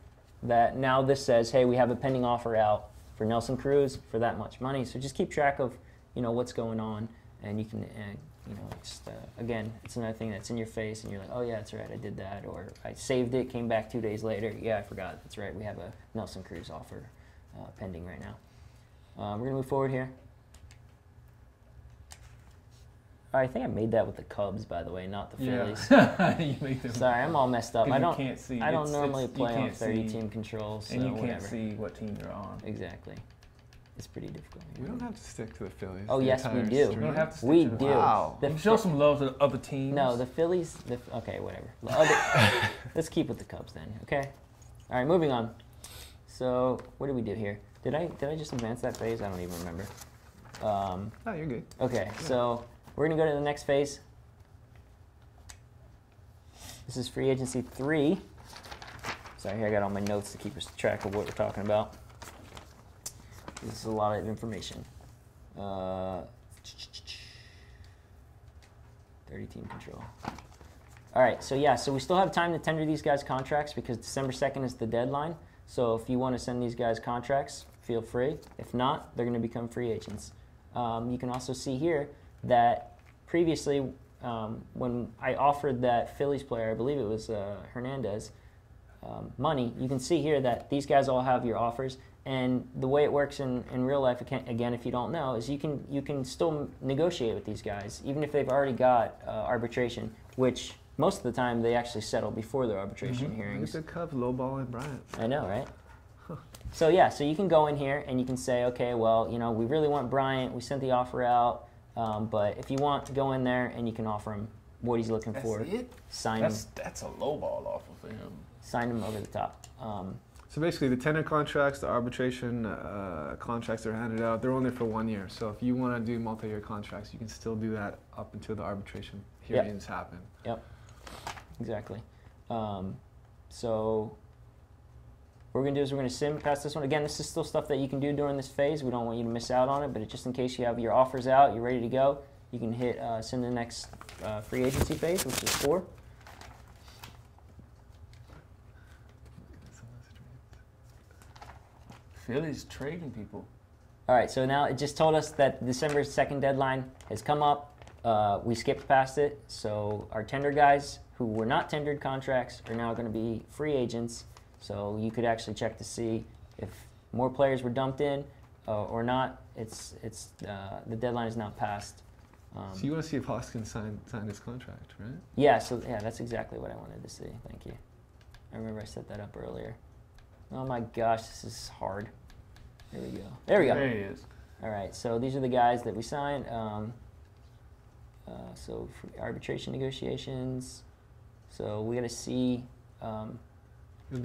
[SPEAKER 2] that now this says, hey, we have a pending offer out for Nelson Cruz for that much money. So just keep track of, what's going on, and you can, just, again, it's another thing that's in your face, and you're like, oh yeah, that's right, I did that, or I saved it, came back 2 days later, yeah, I forgot, that's right, we have a Nelson Cruz offer pending right now. We're gonna move forward here. I think I made that with the Cubs, by the way, not the Phillies.
[SPEAKER 1] You made them.
[SPEAKER 2] Sorry, I'm all messed up. I
[SPEAKER 1] can't see.
[SPEAKER 2] I don't normally play on 30-team controls, so
[SPEAKER 1] and you can't
[SPEAKER 2] whatever.
[SPEAKER 1] see what team you're on.
[SPEAKER 2] Exactly. It's pretty difficult.
[SPEAKER 3] We don't have to stick to the Phillies.
[SPEAKER 2] Oh, yes, we do.
[SPEAKER 1] We don't have to stick
[SPEAKER 2] We
[SPEAKER 1] to the
[SPEAKER 2] do.
[SPEAKER 3] Wow.
[SPEAKER 1] Show some love to the other teams.
[SPEAKER 2] No, the Phillies. Okay, whatever. Let's keep with the Cubs then. Okay. All right, moving on. So, what did we do here? Did I just advance that phase? I don't even remember.
[SPEAKER 3] Oh, you're good.
[SPEAKER 2] Okay, so we're gonna go to the next phase. This is free agency 3. Sorry, here I got all my notes to keep us track of what we're talking about. This is a lot of information. 30-team control. All right, so yeah, so we still have time to tender these guys contracts because December 2nd is the deadline. So if you want to send these guys contracts, feel free. If not, they're going to become free agents. You can also see here that previously when I offered that Phillies player, I believe it was Hernandez, money, you can see here that these guys all have your offers. And the way it works in real life, again, if you don't know, is you can still negotiate with these guys, even if they've already got arbitration, which most of the time they actually settle before their arbitration hearings.
[SPEAKER 3] Look at the Cubs lowballing Bryant.
[SPEAKER 2] I know, right? So yeah, so you can go in here and you can say, okay, well, we really want Bryant. We sent the offer out, but if you want to go in there and you can offer him what he's looking for, sign him.
[SPEAKER 1] That's a lowball offer for him.
[SPEAKER 2] Sign him over the top.
[SPEAKER 3] So basically, the tender contracts, the arbitration contracts that are handed out, they're only for 1 year. So if you want to do multi-year contracts, you can still do that up until the arbitration hearings happen.
[SPEAKER 2] Yep, exactly. So what we're going to do is we're going to sim past this one. Again, this is still stuff that you can do during this phase. We don't want you to miss out on it, but just in case you have your offers out, you're ready to go, you can hit sim to the next free agency phase, which is 4.
[SPEAKER 1] Philly's trading people.
[SPEAKER 2] All right, so now it just told us that December 2nd deadline has come up. We skipped past it, so our tender guys who were not tendered contracts are now going to be free agents. So you could actually check to see if more players were dumped in or not. The deadline is now passed.
[SPEAKER 3] So you want to see if Hoskins signed his contract, right?
[SPEAKER 2] Yeah, that's exactly what I wanted to see. Thank you. I remember I set that up earlier. Oh my gosh, this is hard. There we go. There we go.
[SPEAKER 1] There he is.
[SPEAKER 2] All right, so these are the guys that we signed. So for arbitration negotiations. So we got to see.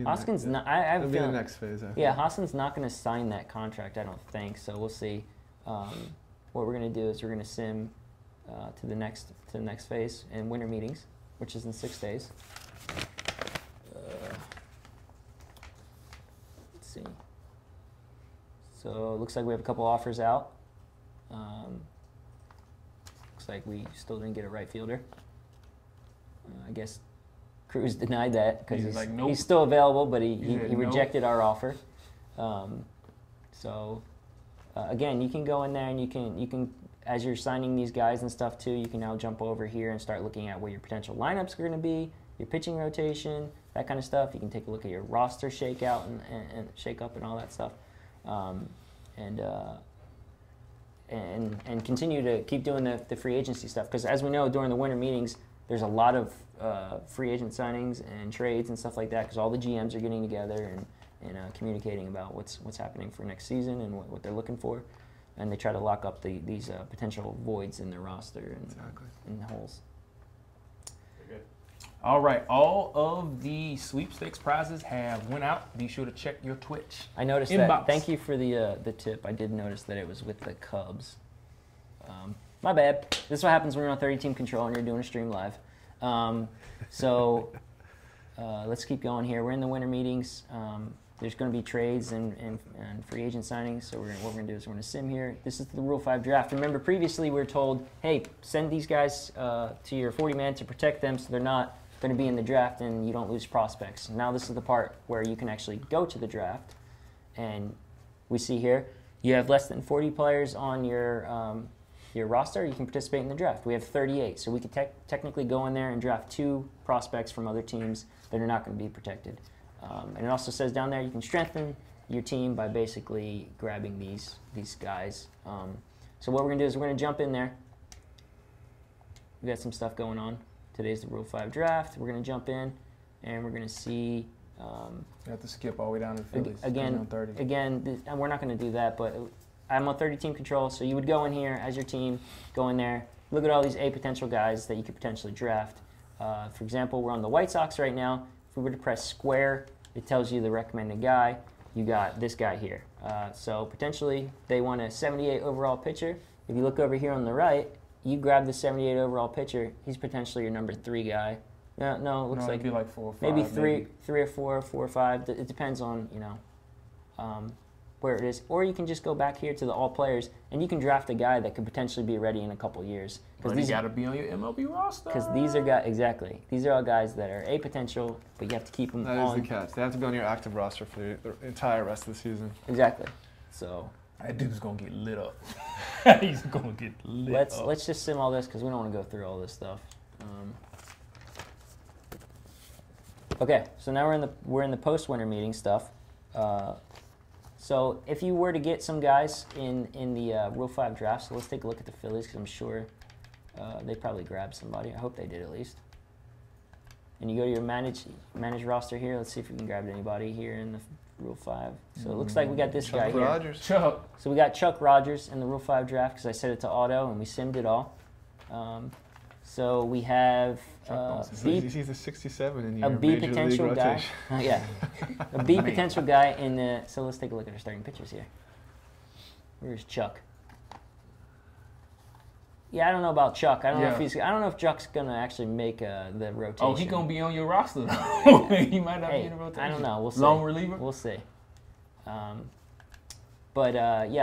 [SPEAKER 2] Hoskins, I
[SPEAKER 3] It'll be the next phase.
[SPEAKER 2] Yeah, Hoskins not going to sign that contract, I don't think. So we'll see. What we're going to do is we're going to sim to the next phase in winter meetings, which is in 6 days. Let's see. So it looks like we have a couple offers out. Looks like we still didn't get a right fielder. I guess Cruz denied that because
[SPEAKER 1] He's like, nope.
[SPEAKER 2] he's still available, but he
[SPEAKER 1] said nope.
[SPEAKER 2] rejected our offer. Again, you can go in there and you can as you're signing these guys and stuff too, you can now jump over here and start looking at where your potential lineups are going to be, your pitching rotation, that kind of stuff. You can take a look at your roster shakeout and shake up and all that stuff, and continue to keep doing the free agency stuff. Because as we know, during the winter meetings, there's a lot of free agent signings and trades and stuff like that. Because all the GMs are getting together and communicating about what's happening for next season and what they're looking for. And they try to lock up these potential voids in their roster and holes.
[SPEAKER 1] Very good. All right, all of the sweepstakes prizes have went out. Be sure to check your Twitch.
[SPEAKER 2] I noticed
[SPEAKER 1] inbox.
[SPEAKER 2] that. Thank you for the tip. I did notice that it was with the Cubs. My bad. This is what happens when you're on 30-team control and you're doing a stream live. Let's keep going here. We're in the winter meetings. There's going to be trades and free agent signings. So what we're going to do is we're going to sim here. This is the Rule 5 draft. Remember, previously we were told, hey, send these guys to your 40-man to protect them so they're not going to be in the draft and you don't lose prospects. Now this is the part where you can actually go to the draft. And we see here, you have less than 40 players on your roster, you can participate in the draft. We have 38, so we could technically go in there and draft 2 prospects from other teams that are not going to be protected. And it also says down there you can strengthen your team by basically grabbing these guys. So what we're going to do is we're going to jump in there. We got some stuff going on. Today's the Rule 5 draft. We're going to jump in and we're going to see.
[SPEAKER 1] You have to skip all the way down to the Phillies.
[SPEAKER 2] Again, we're not going to do that, but I'm on 30-team control, so you would go in here as your team, go in there, look at all these A potential guys that you could potentially draft. For example, we're on the White Sox right now. If we were to press square, it tells you the recommended guy. You got this guy here. So potentially they want a 78 overall pitcher. If you look over here on the right, you grab the 78 overall pitcher. He's potentially your number 3 guy. No, it looks like
[SPEAKER 1] it'd be like 4 or 5.
[SPEAKER 2] maybe three or four, 4 or 5. It depends on where it is. Or you can just go back here to the all players and you can draft a guy that could potentially be ready in a couple years.
[SPEAKER 1] But these got to be on your MLB roster.
[SPEAKER 2] Because these are guys, exactly. These are all guys that are A potential, but you have to keep them on.
[SPEAKER 3] That is the catch. They have to be on your active roster for the entire rest of the season.
[SPEAKER 2] Exactly. So
[SPEAKER 1] that dude's gonna get lit up. He's gonna get lit up.
[SPEAKER 2] Let's just sim all this because we don't want to go through all this stuff. Okay, so now we're in the post-winter meeting stuff. So if you were to get some guys in the Rule 5 draft, so let's take a look at the Phillies because I'm sure they probably grabbed somebody. I hope they did at least. And you go to your manage roster here. Let's see if we can grab anybody here in the Rule 5. So it looks like we got this guy here.
[SPEAKER 3] Rogers.
[SPEAKER 1] Chuck.
[SPEAKER 2] So we got Chuck Rogers in the Rule 5 draft because I set it to auto and we simmed it all. So we have
[SPEAKER 3] he's a 67 in your
[SPEAKER 2] a B
[SPEAKER 3] Major
[SPEAKER 2] potential
[SPEAKER 3] League
[SPEAKER 2] guy.
[SPEAKER 3] rotation.
[SPEAKER 2] Yeah, a B potential guy in the. So let's take a look at our starting pitchers here. Where's Chuck? Yeah, I don't know about Chuck. I don't know if Chuck's gonna actually make the rotation.
[SPEAKER 1] Oh, he's gonna be on your roster though. He might not be in the rotation.
[SPEAKER 2] I don't know. We'll see.
[SPEAKER 1] Long reliever.
[SPEAKER 2] We'll see. Yeah.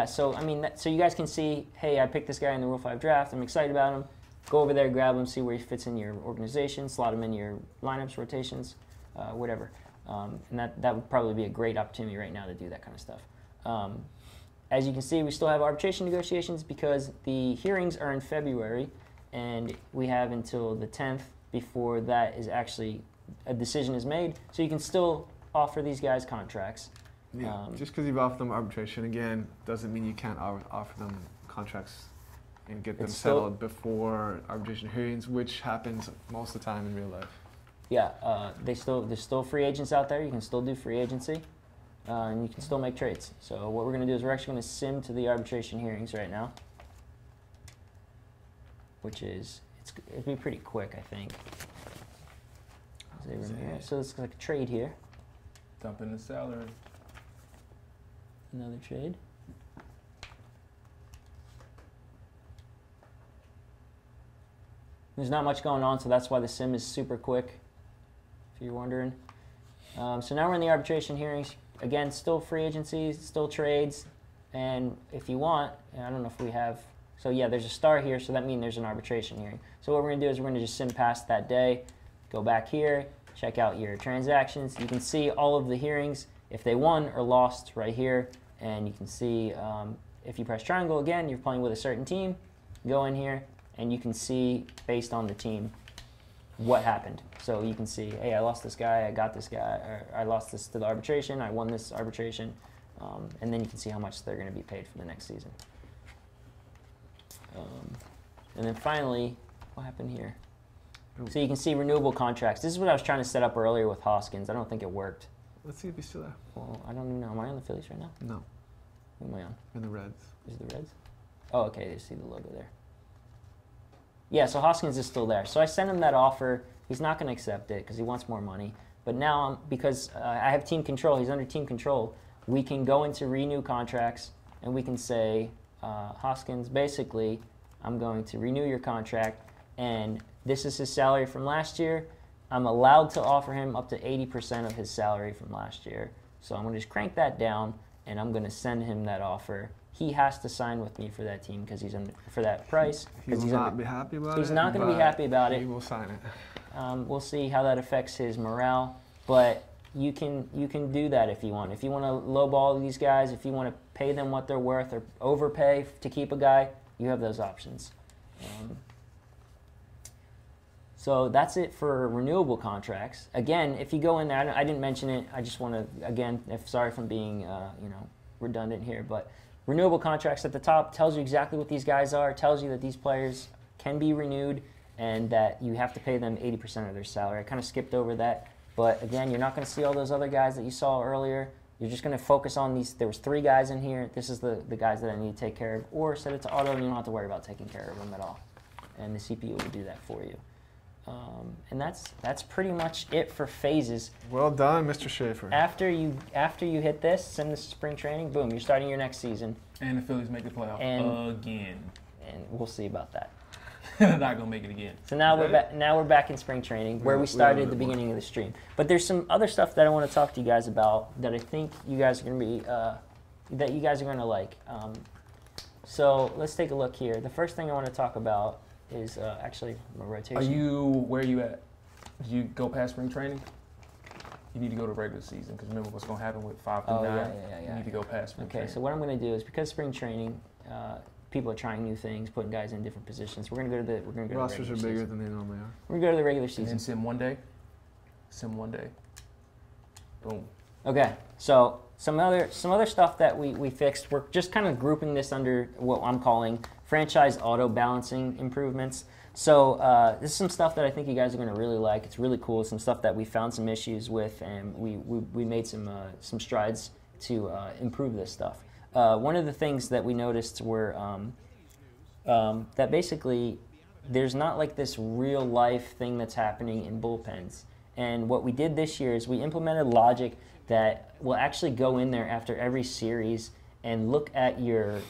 [SPEAKER 2] So I mean, so you guys can see. Hey, I picked this guy in the Rule 5 draft. I'm excited about him. Go over there, grab him, see where he fits in your organization, slot him in your lineups, rotations, whatever. And that would probably be a great opportunity right now to do that kind of stuff. As you can see, we still have arbitration negotiations because the hearings are in February, and we have until the 10th before that is actually a decision is made. So you can still offer these guys contracts.
[SPEAKER 3] Yeah, just because you've offered them arbitration, again, doesn't mean you can't offer them contracts and get them settled before arbitration hearings, which happens most of the time in real life.
[SPEAKER 2] Yeah, there's still free agents out there. You can still do free agency, and you can still make trades. So what we're going to do is we're actually going to sim to the arbitration hearings right now, which is it'll be pretty quick, I think. So it's like a trade here.
[SPEAKER 1] Dump in the salary.
[SPEAKER 2] Another trade. There's not much going on, so that's why the sim is super quick, if you're wondering. So now we're in the arbitration hearings. Again, still free agencies, still trades, And if you want, I don't know if we have, so yeah, there's a star here, so that means there's an arbitration hearing. So what we're going to do is we're going to just sim past that day, go back here, check out your transactions. You can see all of the hearings, if they won or lost right here. And you can see if you press triangle again, you're playing with a certain team. Go in here, and you can see, based on the team, what happened. So you can see, hey, I lost this guy, I got this guy, or I lost this to the arbitration, I won this arbitration. And then you can see how much they're going to be paid for the next season. And then finally, what happened here? So you can see renewable contracts. This is what I was trying to set up earlier with Hoskins. I don't think it worked.
[SPEAKER 3] Let's see if he's still there.
[SPEAKER 2] Well, I don't even know. Am I on the Phillies right now?
[SPEAKER 3] No,
[SPEAKER 2] Who am I on?
[SPEAKER 3] in the Reds.
[SPEAKER 2] Is it the Reds? Oh, okay. You see the logo there. Yeah, so Hoskins is still there. So I sent him that offer. He's not going to accept it because he wants more money. But now, because I have team control, he's under team control, we can go into renew contracts, and we can say, Hoskins, basically, I'm going to renew your contract, and this is his salary from last year. I'm allowed to offer him up to 80% of his salary from last year. So I'm going to just crank that down, and I'm going to send him that offer. He has to sign with me for that team because he's under, for that price.
[SPEAKER 3] He will not be happy about it.
[SPEAKER 2] He's not going to be happy about it.
[SPEAKER 3] He will sign it.
[SPEAKER 2] We'll see how that affects his morale, but you can do that if you want. If you want to lowball these guys, if you want to pay them what they're worth or overpay to keep a guy, you have those options. So that's it for renewable contracts. Again, if you go in there, I didn't mention it. I just want to, again, sorry if I'm being redundant here, but renewable contracts at the top tells you exactly what these guys are, tells you that these players can be renewed and that you have to pay them 80% of their salary. I kind of skipped over that, but again, you're not going to see all those other guys that you saw earlier. You're just going to focus on these. There was 3 guys in here. This is the guys that I need to take care of, or set it to auto and you don't have to worry about taking care of them at all. And the CPU will do that for you. And that's pretty much it for phases.
[SPEAKER 3] Well done, Mr. Schaefer.
[SPEAKER 2] After you hit this, send this to spring training, boom, you're starting your next season.
[SPEAKER 1] And the Phillies make the playoff again.
[SPEAKER 2] And we'll see about that.
[SPEAKER 1] They're not gonna make it again.
[SPEAKER 2] So now we're back in spring training where we started at the beginning of the stream. But there's some other stuff that I want to talk to you guys about that I think you guys are gonna be that you guys are gonna like. So let's take a look here. The first thing I want to talk about is actually my rotation.
[SPEAKER 1] Where are you at? Do you go past spring training? You need to go to regular season because remember what's going to happen with 5 through 9.
[SPEAKER 2] Yeah.
[SPEAKER 1] You need to go past spring training.
[SPEAKER 2] So what I'm going to do is because spring training, people are trying new things, putting guys in different positions. We're going to go to the
[SPEAKER 3] Rosters are
[SPEAKER 2] regular
[SPEAKER 3] bigger
[SPEAKER 2] season.
[SPEAKER 3] than they normally are.
[SPEAKER 2] We're going to go to the regular
[SPEAKER 1] And
[SPEAKER 2] season.
[SPEAKER 1] then sim one day. Sim one day. Boom.
[SPEAKER 2] Okay, so some other stuff that we fixed. We're just kind of grouping this under what I'm calling franchise auto balancing improvements. So this is some stuff that I think you guys are going to really like. It's really cool. Some stuff that we found some issues with, and we made some strides to improve this stuff. One of the things that we noticed were that basically there's not like this real life thing that's happening in bullpens. And what we did this year is we implemented logic that will actually go in there after every series and look at your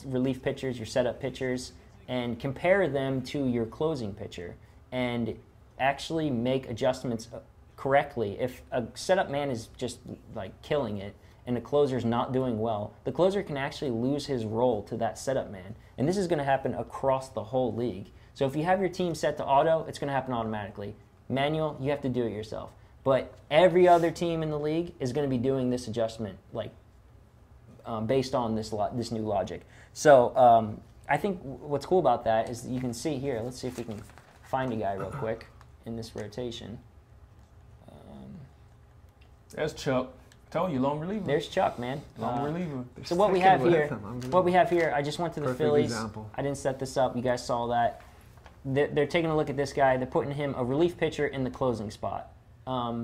[SPEAKER 2] relief pitchers, your setup pitchers, and compare them to your closing pitcher and actually make adjustments correctly. If a setup man is just like killing it and the closer's not doing well, the closer can actually lose his role to that setup man. And this is going to happen across the whole league. So if you have your team set to auto, it's going to happen automatically. Manual, you have to do it yourself. But every other team in the league is going to be doing this adjustment like based on this new logic. So I think what's cool about that is that you can see here. Let's see if we can find a guy real quick in this rotation.
[SPEAKER 1] That's Chuck. Told you, long reliever.
[SPEAKER 2] There's Chuck, man.
[SPEAKER 1] Long reliever.
[SPEAKER 2] So what we have here, I just went to the Phillies.
[SPEAKER 3] Example.
[SPEAKER 2] I didn't set this up. You guys saw that. They're taking a look at this guy. They're putting him a relief pitcher in the closing spot. I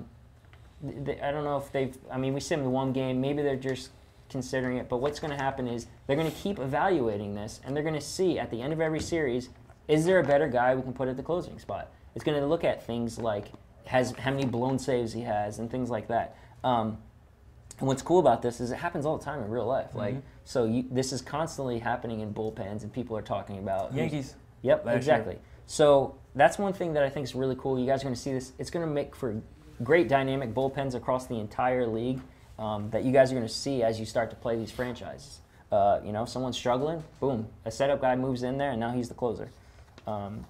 [SPEAKER 2] don't know if they've. I mean, we simmed one game. Maybe they're just considering it. But what's going to happen is they're going to keep evaluating this, and they're going to see at the end of every series, is there a better guy we can put at the closing spot? It's going to look at things like how many blown saves he has and things like that. And what's cool about this is it happens all the time in real life. Like, so this is constantly happening in bullpens, and people are talking about
[SPEAKER 1] Yankees.
[SPEAKER 2] Yep,
[SPEAKER 1] last
[SPEAKER 2] exactly.
[SPEAKER 1] year.
[SPEAKER 2] So that's one thing that I think is really cool. You guys are going to see this. It's going to make for great dynamic bullpens across the entire league that you guys are going to see as you start to play these franchises. someone's struggling, boom, a setup guy moves in there, and now he's the closer.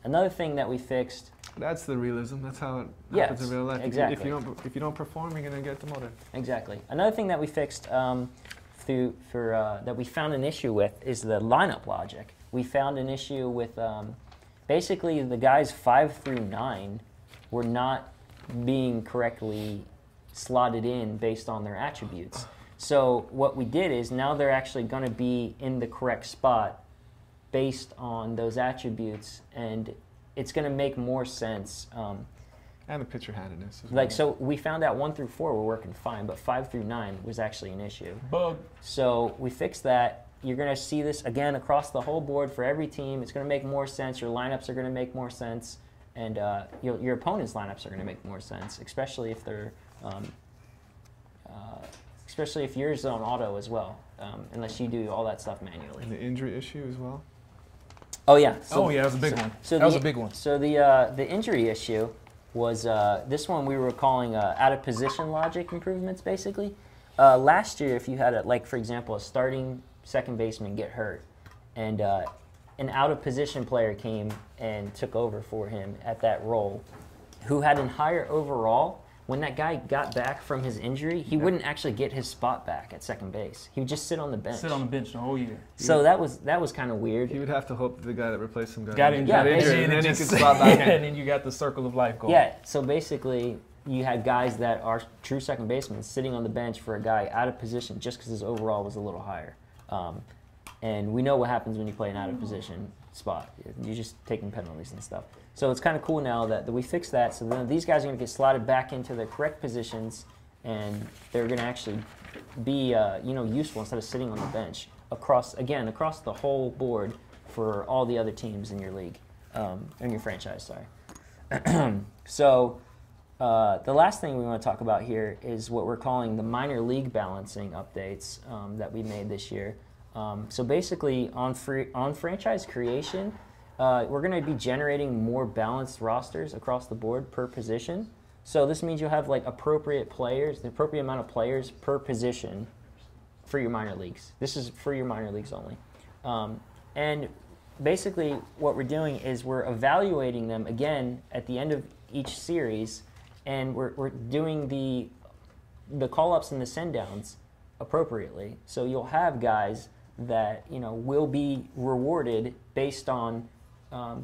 [SPEAKER 2] Another thing that we fixed.
[SPEAKER 3] That's the realism. That's how it
[SPEAKER 2] Yeah,
[SPEAKER 3] happens in real life.
[SPEAKER 2] exactly.
[SPEAKER 3] If you don't perform, you're gonna get demoted.
[SPEAKER 2] Exactly. Another thing that we fixed that we found an issue with is the lineup logic. We found an issue with basically the guys 5 through 9 were not being correctly slotted in based on their attributes. So what we did is now they're actually going to be in the correct spot based on those attributes, and it's going to make more sense.
[SPEAKER 3] And the pitcher handedness.
[SPEAKER 2] Like, so we found out 1 through 4 were working fine, but 5 through 9 was actually an issue.
[SPEAKER 1] Bug.
[SPEAKER 2] So we fixed that. You're going to see this again across the whole board for every team. It's going to make more sense. Your lineups are going to make more sense, and your opponent's lineups are going to make more sense, especially if they're, especially if yours is on auto as well, unless you do all that stuff manually.
[SPEAKER 3] And the injury issue as well.
[SPEAKER 2] Oh yeah.
[SPEAKER 1] Oh yeah, that was a big one.
[SPEAKER 2] So
[SPEAKER 1] that was a big one.
[SPEAKER 2] So the injury issue was this one we were calling out of position logic improvements. Basically, last year if you had for example a starting second baseman get hurt, and an out of position player came and took over for him at that role, who had a higher overall. When that guy got back from his injury, he wouldn't actually get his spot back at second base. He would just sit on the bench.
[SPEAKER 1] Sit on the bench the whole year.
[SPEAKER 2] So that was kind of weird.
[SPEAKER 3] He would have to hope the guy that replaced him
[SPEAKER 1] Got injured,
[SPEAKER 3] and then he could spot back in.
[SPEAKER 1] And then you got the circle of life going.
[SPEAKER 2] Yeah, so basically you had guys that are true second basemen sitting on the bench for a guy out of position just because his overall was a little higher. And we know what happens when you play an out of position spot. You're just taking penalties and stuff. So it's kind of cool now that we fixed that. So then these guys are going to get slotted back into their correct positions, and they're going to actually be useful instead of sitting on the bench across the whole board for all the other teams in your league, in your franchise. Sorry. So the last thing we want to talk about here is what we're calling the minor league balancing updates that we made this year. So basically, on franchise creation, we're going to be generating more balanced rosters across the board per position. So this means you'll have appropriate players, the appropriate amount of players per position for your minor leagues. This is for your minor leagues only. And basically, what we're doing is we're evaluating them again at the end of each series, and we're doing the call-ups and the send-downs appropriately. So you'll have guys that will be rewarded based on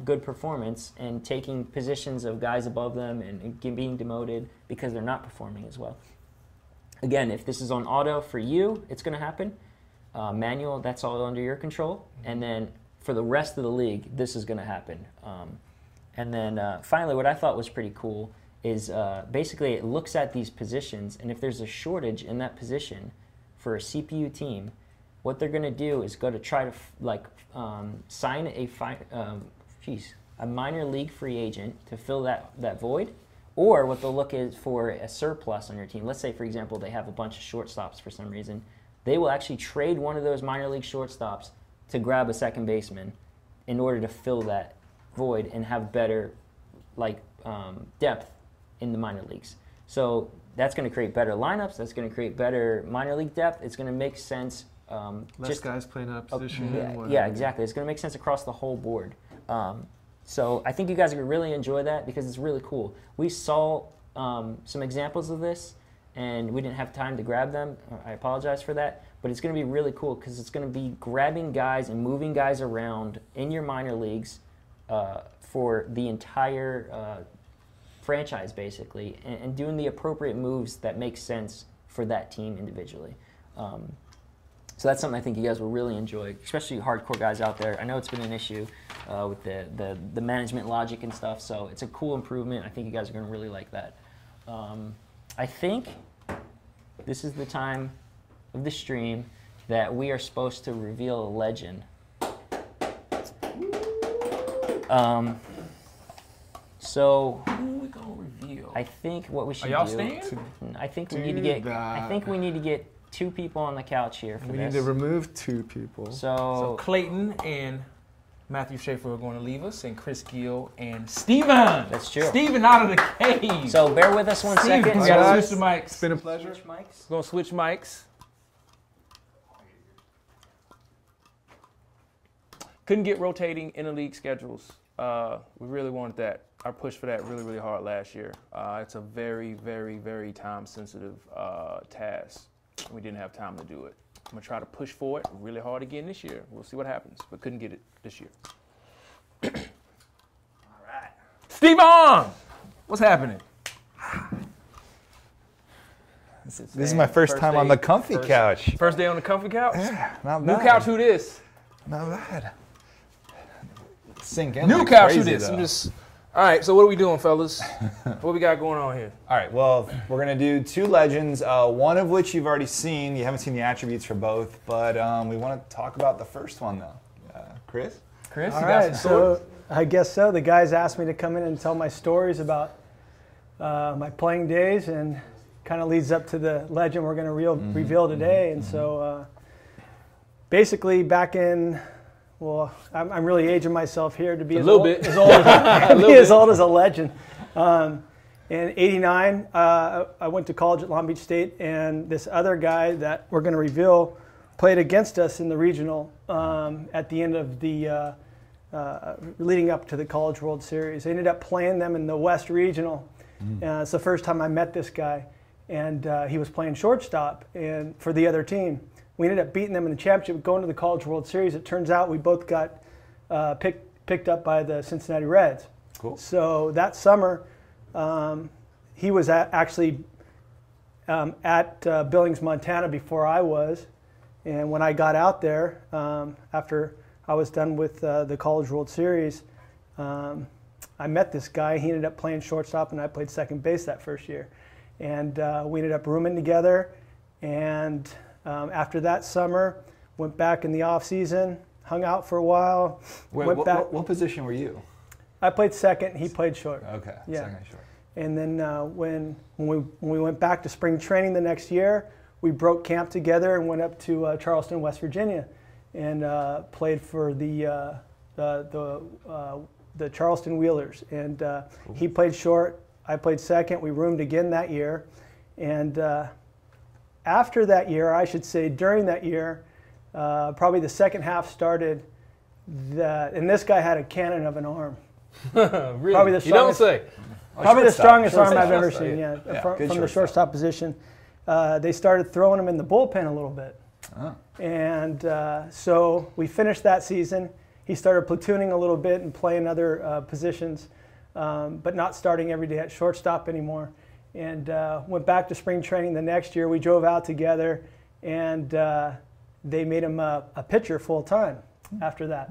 [SPEAKER 2] good performance and taking positions of guys above them and being demoted because they're not performing as well. Again, if this is on auto for you, it's going to happen. Manual, that's all under your control. And then for the rest of the league, this is going to happen. And then finally, what I thought was pretty cool is basically it looks at these positions, and if there's a shortage in that position for a CPU team, what they're going to do is go to try to sign a minor league free agent to fill that void, or what they'll look is for a surplus on your team. Let's say, for example, they have a bunch of shortstops for some reason. They will actually trade one of those minor league shortstops to grab a second baseman in order to fill that void and have better depth in the minor leagues. So that's going to create better lineups. That's going to create better minor league depth. It's going to make sense.
[SPEAKER 3] Less guys playing out of position.
[SPEAKER 2] Yeah, exactly. It's going to make sense across the whole board. So I think you guys are going to really enjoy that because it's really cool. We saw some examples of this, and we didn't have time to grab them. I apologize for that. But it's going to be really cool because it's going to be grabbing guys and moving guys around in your minor leagues for the entire franchise, basically, and doing the appropriate moves that make sense for that team individually. So that's something I think you guys will really enjoy, especially hardcore guys out there. I know it's been an issue with the management logic and stuff, so it's a cool improvement. I think you guys are going to really like that. I think this is the time of the stream that we are supposed to reveal a legend. So
[SPEAKER 1] Who we gonna reveal?
[SPEAKER 2] I think what we should
[SPEAKER 1] Are y'all
[SPEAKER 2] do.
[SPEAKER 1] staying?
[SPEAKER 2] I think we need to get. I think we need to get 2 people on the couch here for
[SPEAKER 3] We
[SPEAKER 2] this.
[SPEAKER 3] need to remove 2 people.
[SPEAKER 1] So Clayton and Matthew Schaefer are going to leave us, and Chris Gill and Steven.
[SPEAKER 2] That's true.
[SPEAKER 1] Steven out of the cave.
[SPEAKER 2] So bear with us one
[SPEAKER 1] Steven,
[SPEAKER 2] second.
[SPEAKER 1] we
[SPEAKER 3] Bye,
[SPEAKER 1] gotta
[SPEAKER 3] guys.
[SPEAKER 1] switch the mics.
[SPEAKER 3] It's been a pleasure.
[SPEAKER 2] Switch mics.
[SPEAKER 1] We're gonna switch mics. Couldn't get rotating interleague schedules. We really wanted that. I pushed for that really, really hard last year. It's a very, very, very time-sensitive task. We didn't have time to do it. I'm going to try to push for it really hard again this year. We'll see what happens, but couldn't get it this year. All right. Steve-On! What's happening?
[SPEAKER 6] This is my first time on the comfy couch.
[SPEAKER 1] First day on the comfy couch?
[SPEAKER 6] Yeah, not
[SPEAKER 1] New
[SPEAKER 6] bad.
[SPEAKER 1] couch, who this?
[SPEAKER 6] Not bad. Sink in.
[SPEAKER 1] New
[SPEAKER 6] like
[SPEAKER 1] couch,
[SPEAKER 6] crazy,
[SPEAKER 1] who this? I'm
[SPEAKER 6] though.
[SPEAKER 1] just. All right, so what are we doing, fellas? What we got going on here?
[SPEAKER 6] All right, well, we're going to do 2 legends, one of which you've already seen. You haven't seen the attributes for both, but we want to talk about the first one, though. Chris?
[SPEAKER 1] Chris,
[SPEAKER 5] All
[SPEAKER 1] you got
[SPEAKER 5] right,
[SPEAKER 1] some stories?
[SPEAKER 5] so I guess so. The guys asked me to come in and tell my stories about my playing days, and kind of leads up to the legend we're going to reveal today. And so basically back in, well, I'm really aging myself here to be as old as a legend. In '89, I went to college at Long Beach State, and this other guy that we're going to reveal played against us in the regional at the end of the leading up to the College World Series. I ended up playing them in the West Regional. It's the first time I met this guy, and he was playing shortstop and for the other team. We ended up beating them in the championship, going to the College World Series. It turns out we both got picked up by the Cincinnati Reds.
[SPEAKER 6] Cool.
[SPEAKER 5] So that summer, he was actually at Billings, Montana before I was. And when I got out there, after I was done with the College World Series, I met this guy. He ended up playing shortstop, and I played second base that first year. And we ended up rooming together. And after that summer, went back in the off season, hung out for a while.
[SPEAKER 6] Wait, what position were you?
[SPEAKER 5] I played second. He played short.
[SPEAKER 6] Okay,
[SPEAKER 5] Yeah.
[SPEAKER 6] second short.
[SPEAKER 5] And then when we went back to spring training the next year, we broke camp together and went up to Charleston, West Virginia, and played for the Charleston Wheelers. And he played short. I played second. We roomed again that year, and after that year, I should say during that year, probably the second half started. And this guy had a cannon of an arm.
[SPEAKER 1] Really?
[SPEAKER 5] Probably the strongest,
[SPEAKER 1] you don't say.
[SPEAKER 5] Probably the strongest arm
[SPEAKER 6] Shortstop.
[SPEAKER 5] I've ever seen. Yeah,
[SPEAKER 6] Yeah,
[SPEAKER 5] from
[SPEAKER 6] good
[SPEAKER 5] the
[SPEAKER 6] shortstop.
[SPEAKER 5] shortstop position. They started throwing him in the bullpen a little bit.
[SPEAKER 6] Oh.
[SPEAKER 5] And so we finished that season. He started platooning a little bit and playing other positions, but not starting every day at shortstop anymore. And went back to spring training the next year. We drove out together, and they made him a pitcher full time after that.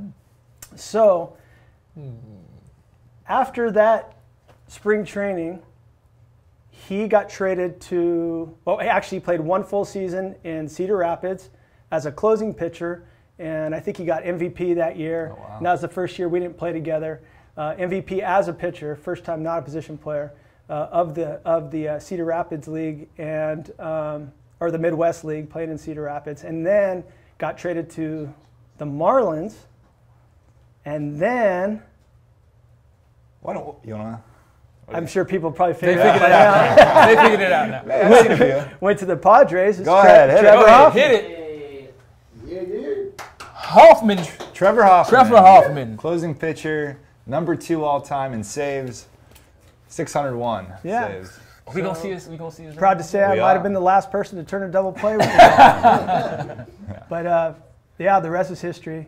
[SPEAKER 5] So after that spring training, he got traded to, well, he actually played one full season in Cedar Rapids as a closing pitcher, and I think he got MVP that year.
[SPEAKER 6] Oh, wow.
[SPEAKER 5] And that was the first year we didn't play together. MVP as a pitcher, first time not a position player, of the Cedar Rapids League and or the Midwest League, played in Cedar Rapids, and then got traded to the Marlins, and then
[SPEAKER 6] Why don't you wanna?
[SPEAKER 5] I'm sure people probably
[SPEAKER 1] They
[SPEAKER 5] figured it
[SPEAKER 1] figured
[SPEAKER 5] out.
[SPEAKER 1] it out. They figured it out now.
[SPEAKER 6] Hey, I've seen a few.
[SPEAKER 5] Went to the Padres. It's
[SPEAKER 6] Go ahead, hit it.
[SPEAKER 5] Trevor
[SPEAKER 1] Go ahead,
[SPEAKER 5] Hoffman.
[SPEAKER 1] hit it. Hoffman.
[SPEAKER 6] Trevor Hoffman.
[SPEAKER 1] Trevor Hoffman.
[SPEAKER 6] Closing pitcher, number 2 all time in saves, 601
[SPEAKER 5] Yeah.
[SPEAKER 6] saves.
[SPEAKER 1] We gonna see us. We gonna see us.
[SPEAKER 5] Proud to say I
[SPEAKER 6] We
[SPEAKER 5] might
[SPEAKER 6] are.
[SPEAKER 5] have been the last person to turn a double play with him. But yeah, the rest is history.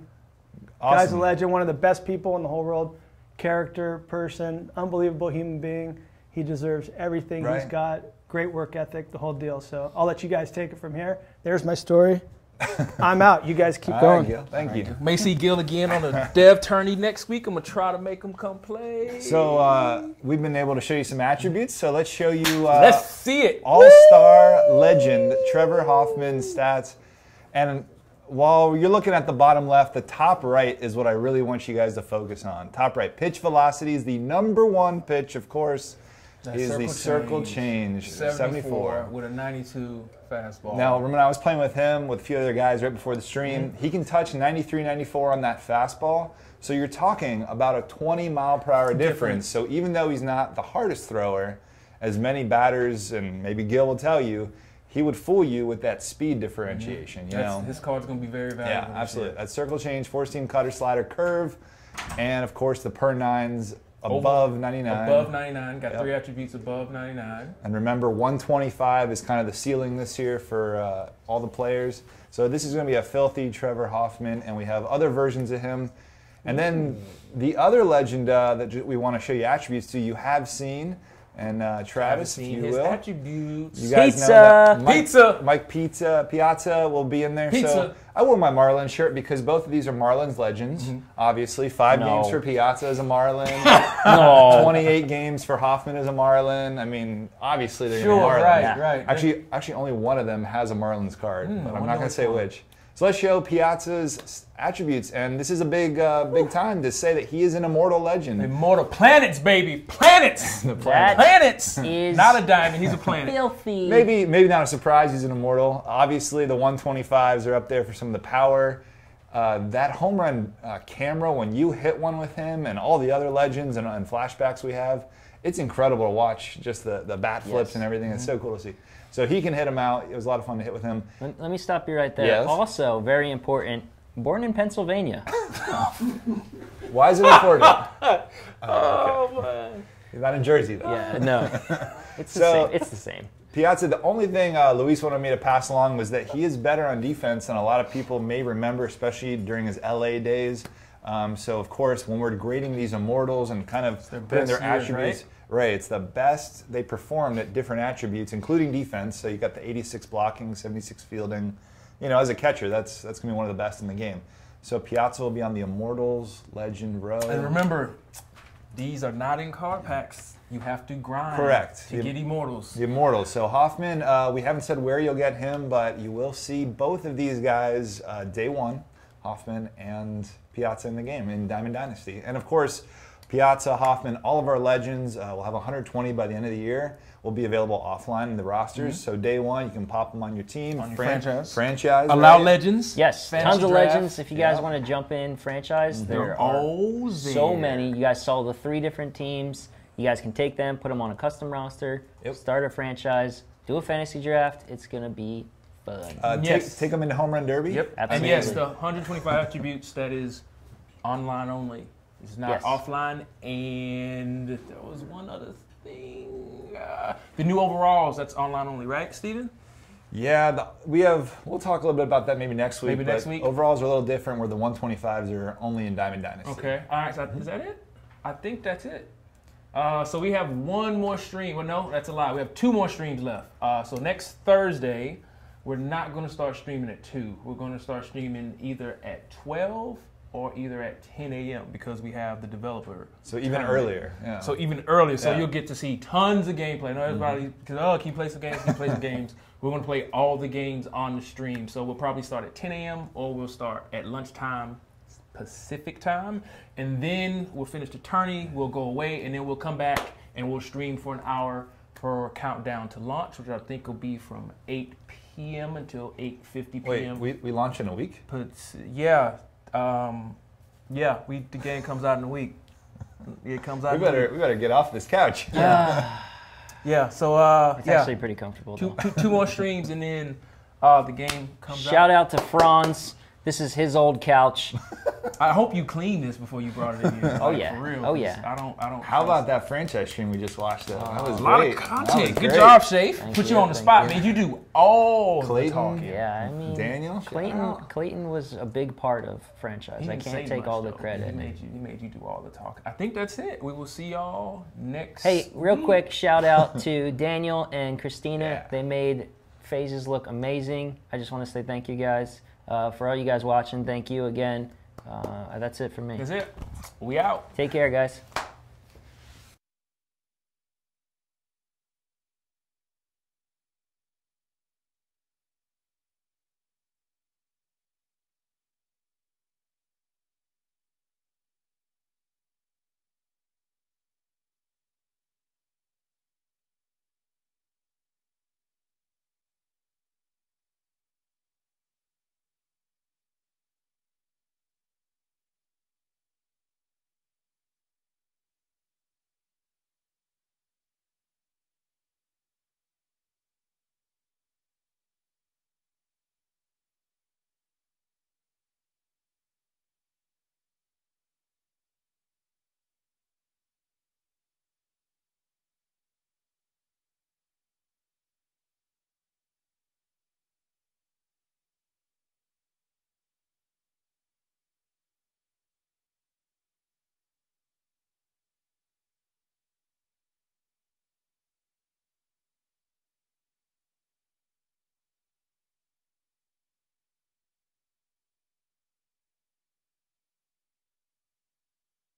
[SPEAKER 5] Guy's a
[SPEAKER 6] Awesome.
[SPEAKER 5] legend, one of the best people in the whole world. Character, person, unbelievable human being. He deserves everything he's
[SPEAKER 6] Right.
[SPEAKER 5] got. Great work ethic, the whole deal. So I'll let you guys take it from here. There's my story. I'm out. You guys keep
[SPEAKER 6] All
[SPEAKER 5] going.
[SPEAKER 6] right, Gil. Thank you.
[SPEAKER 1] May see Gil again on the Dev Tourney next week. I'm gonna try to make him come play.
[SPEAKER 6] So we've been able to show you some attributes. So let's show you
[SPEAKER 1] Let's see it.
[SPEAKER 6] all-star legend Trevor Hoffman's stats. And while you're looking at the bottom left, the top right is what I really want you guys to focus on. Top right, pitch velocity is the number 1 pitch, of course, is the circle change, 74.
[SPEAKER 1] with a 92 fastball.
[SPEAKER 6] Now, remember, I was playing with him, with a few other guys right before the stream. He can touch 93, 94 on that fastball. So you're talking about a 20-mile-per-hour difference. So even though he's not the hardest thrower, as many batters, and maybe Gil will tell you, he would fool you with that speed differentiation. You know,
[SPEAKER 1] his card's going to be very valuable.
[SPEAKER 6] yeah, absolutely. That circle change, 4-seam cutter, slider, curve, and of course the per 9s above 99.
[SPEAKER 1] Above 99. Got 3 attributes above 99.
[SPEAKER 6] And remember, 125 is kind of the ceiling this year for all the players. So this is going to be a filthy Trevor Hoffman, and we have other versions of him. And then the other legend that we want to show you attributes to, you have seen. And Travis, if you
[SPEAKER 1] his
[SPEAKER 6] will.
[SPEAKER 1] attributes.
[SPEAKER 6] You guys
[SPEAKER 2] Pizza.
[SPEAKER 6] know that
[SPEAKER 1] Pizza.
[SPEAKER 6] Mike Piazza will be in there.
[SPEAKER 1] Pizza.
[SPEAKER 6] So I wore my Marlins shirt because both of these are Marlins legends. Obviously, 5
[SPEAKER 2] No.
[SPEAKER 6] games for Piazza as a Marlin.
[SPEAKER 2] No.
[SPEAKER 6] 28 games for Hoffman as a Marlin. I mean, obviously they're
[SPEAKER 1] Sure,
[SPEAKER 6] Marlins.
[SPEAKER 1] right,
[SPEAKER 2] Yeah.
[SPEAKER 1] right.
[SPEAKER 6] Actually, only one of them has a Marlins card, but I'm
[SPEAKER 1] wonder
[SPEAKER 6] not going to
[SPEAKER 1] which
[SPEAKER 6] say
[SPEAKER 1] one.
[SPEAKER 6] which. So let's show Piazza's attributes, and this is a big time to say that he is an immortal legend.
[SPEAKER 1] Immortal planets, baby. Planets.
[SPEAKER 2] That
[SPEAKER 1] Planets.
[SPEAKER 2] is
[SPEAKER 1] Not a diamond. He's a planet.
[SPEAKER 2] filthy.
[SPEAKER 6] Maybe not a surprise he's an immortal. Obviously, the 125s are up there for some of the power. That home run camera, when you hit one with him and all the other legends and flashbacks we have, it's incredible to watch, just the bat flips
[SPEAKER 2] Yes.
[SPEAKER 6] and everything. It's so cool to see. So he can hit him out. It was a lot of fun to hit with him.
[SPEAKER 2] Let me stop you right there.
[SPEAKER 6] Yes.
[SPEAKER 2] Also, very important, born in Pennsylvania.
[SPEAKER 6] Why is it important?
[SPEAKER 1] Oh, man.
[SPEAKER 6] He's not in Jersey, though.
[SPEAKER 2] Yeah, no. It's the
[SPEAKER 6] So-
[SPEAKER 2] same. It's the same.
[SPEAKER 6] Piazza, the only thing Luis wanted me to pass along was that he is better on defense than a lot of people may remember, especially during his LA days. So, of course, when we're grading these immortals and kind of putting their
[SPEAKER 1] best years,
[SPEAKER 6] attributes, right, it's the best they performed at different attributes, including defense. So you got the 86 blocking, 76 fielding. You know, as a catcher, that's going to be one of the best in the game. So Piazza will be on the Immortals Legend row.
[SPEAKER 1] And remember, these are not in card packs. You have to grind
[SPEAKER 6] Correct.
[SPEAKER 1] to get Immortals.
[SPEAKER 6] The Immortals. So Hoffman, we haven't said where you'll get him, but you will see both of these guys day one, Hoffman and Piazza in the game in Diamond Dynasty. And of course, Piazza, Hoffman, all of our legends, we'll have 120 by the end of the year, will be available offline in the rosters. So day one, you can pop them on your team.
[SPEAKER 1] On your franchise.
[SPEAKER 6] Franchise.
[SPEAKER 1] Allow
[SPEAKER 6] right?
[SPEAKER 1] legends.
[SPEAKER 2] Yes,
[SPEAKER 1] Fantasy
[SPEAKER 2] tons of
[SPEAKER 1] draft.
[SPEAKER 2] legends. If you guys
[SPEAKER 6] Yeah.
[SPEAKER 2] want to jump in franchise, there are
[SPEAKER 1] Oh,
[SPEAKER 2] so
[SPEAKER 1] there.
[SPEAKER 2] many. You guys saw the 3 different teams. You guys can take them, put them on a custom roster,
[SPEAKER 6] Yep.
[SPEAKER 2] start a franchise, do a fantasy draft. It's going to be fun.
[SPEAKER 1] Yes.
[SPEAKER 6] Take them into Home Run Derby.
[SPEAKER 1] Yep.
[SPEAKER 2] Absolutely.
[SPEAKER 1] And yes, the 125 attributes, that is online only. It's not
[SPEAKER 2] Yes.
[SPEAKER 1] offline. And there was one other thing. The new overalls, that's online only, right, Steven?
[SPEAKER 6] Yeah, we'll talk a little bit about that maybe next week.
[SPEAKER 1] Maybe next
[SPEAKER 6] but
[SPEAKER 1] week.
[SPEAKER 6] Overalls are a little different where the 125s are only in Diamond Dynasty.
[SPEAKER 1] Okay. All right. So is that it? I think that's it. So we have one more stream. Well, no, that's a lie. We have 2 more streams left. So next Thursday, we're not going to start streaming at 2. We're going to start streaming either at 12 or either at 10 a.m. because we have the developer.
[SPEAKER 6] So even
[SPEAKER 1] tournament.
[SPEAKER 6] earlier. Yeah.
[SPEAKER 1] So even earlier. So
[SPEAKER 6] Yeah.
[SPEAKER 1] you'll get to see tons of gameplay. No, everybody, because, can you play some games? Can you play some games? We're going to play all the games on the stream. So we'll probably start at 10 a.m. or we'll start at lunchtime Pacific time. And then we'll finish the tourney. We'll go away. And then we'll come back and we'll stream for an hour for countdown to launch, which I think will be from 8 p.m. until 8:50 p.m.
[SPEAKER 6] Wait, we launch in a week?
[SPEAKER 1] But the game comes out in a week. It comes out.
[SPEAKER 6] We
[SPEAKER 1] in a week.
[SPEAKER 6] better get off this couch.
[SPEAKER 1] Yeah. So
[SPEAKER 2] It's actually pretty comfortable. Though.
[SPEAKER 1] two more streams and then the game comes
[SPEAKER 2] Shout
[SPEAKER 1] out.
[SPEAKER 2] out to Franz. This is his old couch.
[SPEAKER 1] I hope you cleaned this before you brought it in here.
[SPEAKER 2] Oh,
[SPEAKER 1] Like,
[SPEAKER 2] yeah.
[SPEAKER 1] For real.
[SPEAKER 2] Oh, yeah.
[SPEAKER 1] I don't.
[SPEAKER 6] How about that franchise stream we just watched? That was
[SPEAKER 1] a lot
[SPEAKER 6] great.
[SPEAKER 1] of
[SPEAKER 6] That
[SPEAKER 1] content.
[SPEAKER 6] was
[SPEAKER 1] Good
[SPEAKER 6] great.
[SPEAKER 1] job, Shafe.
[SPEAKER 2] Thank
[SPEAKER 1] Put
[SPEAKER 2] you,
[SPEAKER 1] you on the
[SPEAKER 2] thank
[SPEAKER 1] spot,
[SPEAKER 2] you.
[SPEAKER 1] man. You do all
[SPEAKER 6] Clayton.
[SPEAKER 1] the talking.
[SPEAKER 2] Yeah, I mean,
[SPEAKER 6] Daniel?
[SPEAKER 2] Clayton was a big part of franchise.
[SPEAKER 1] He
[SPEAKER 2] I
[SPEAKER 1] didn't
[SPEAKER 2] can't
[SPEAKER 1] say
[SPEAKER 2] take
[SPEAKER 1] much,
[SPEAKER 2] all the
[SPEAKER 1] though.
[SPEAKER 2] credit.
[SPEAKER 1] He made you do all the talking. I think that's it. We will see y'all next.
[SPEAKER 2] Hey, real quick, shout out to Daniel and Christina.
[SPEAKER 6] Yeah.
[SPEAKER 2] They made phases look amazing. I just want to say thank you guys. For all you guys watching, thank you again. That's it for me.
[SPEAKER 1] That's it. We out.
[SPEAKER 2] Take care, guys.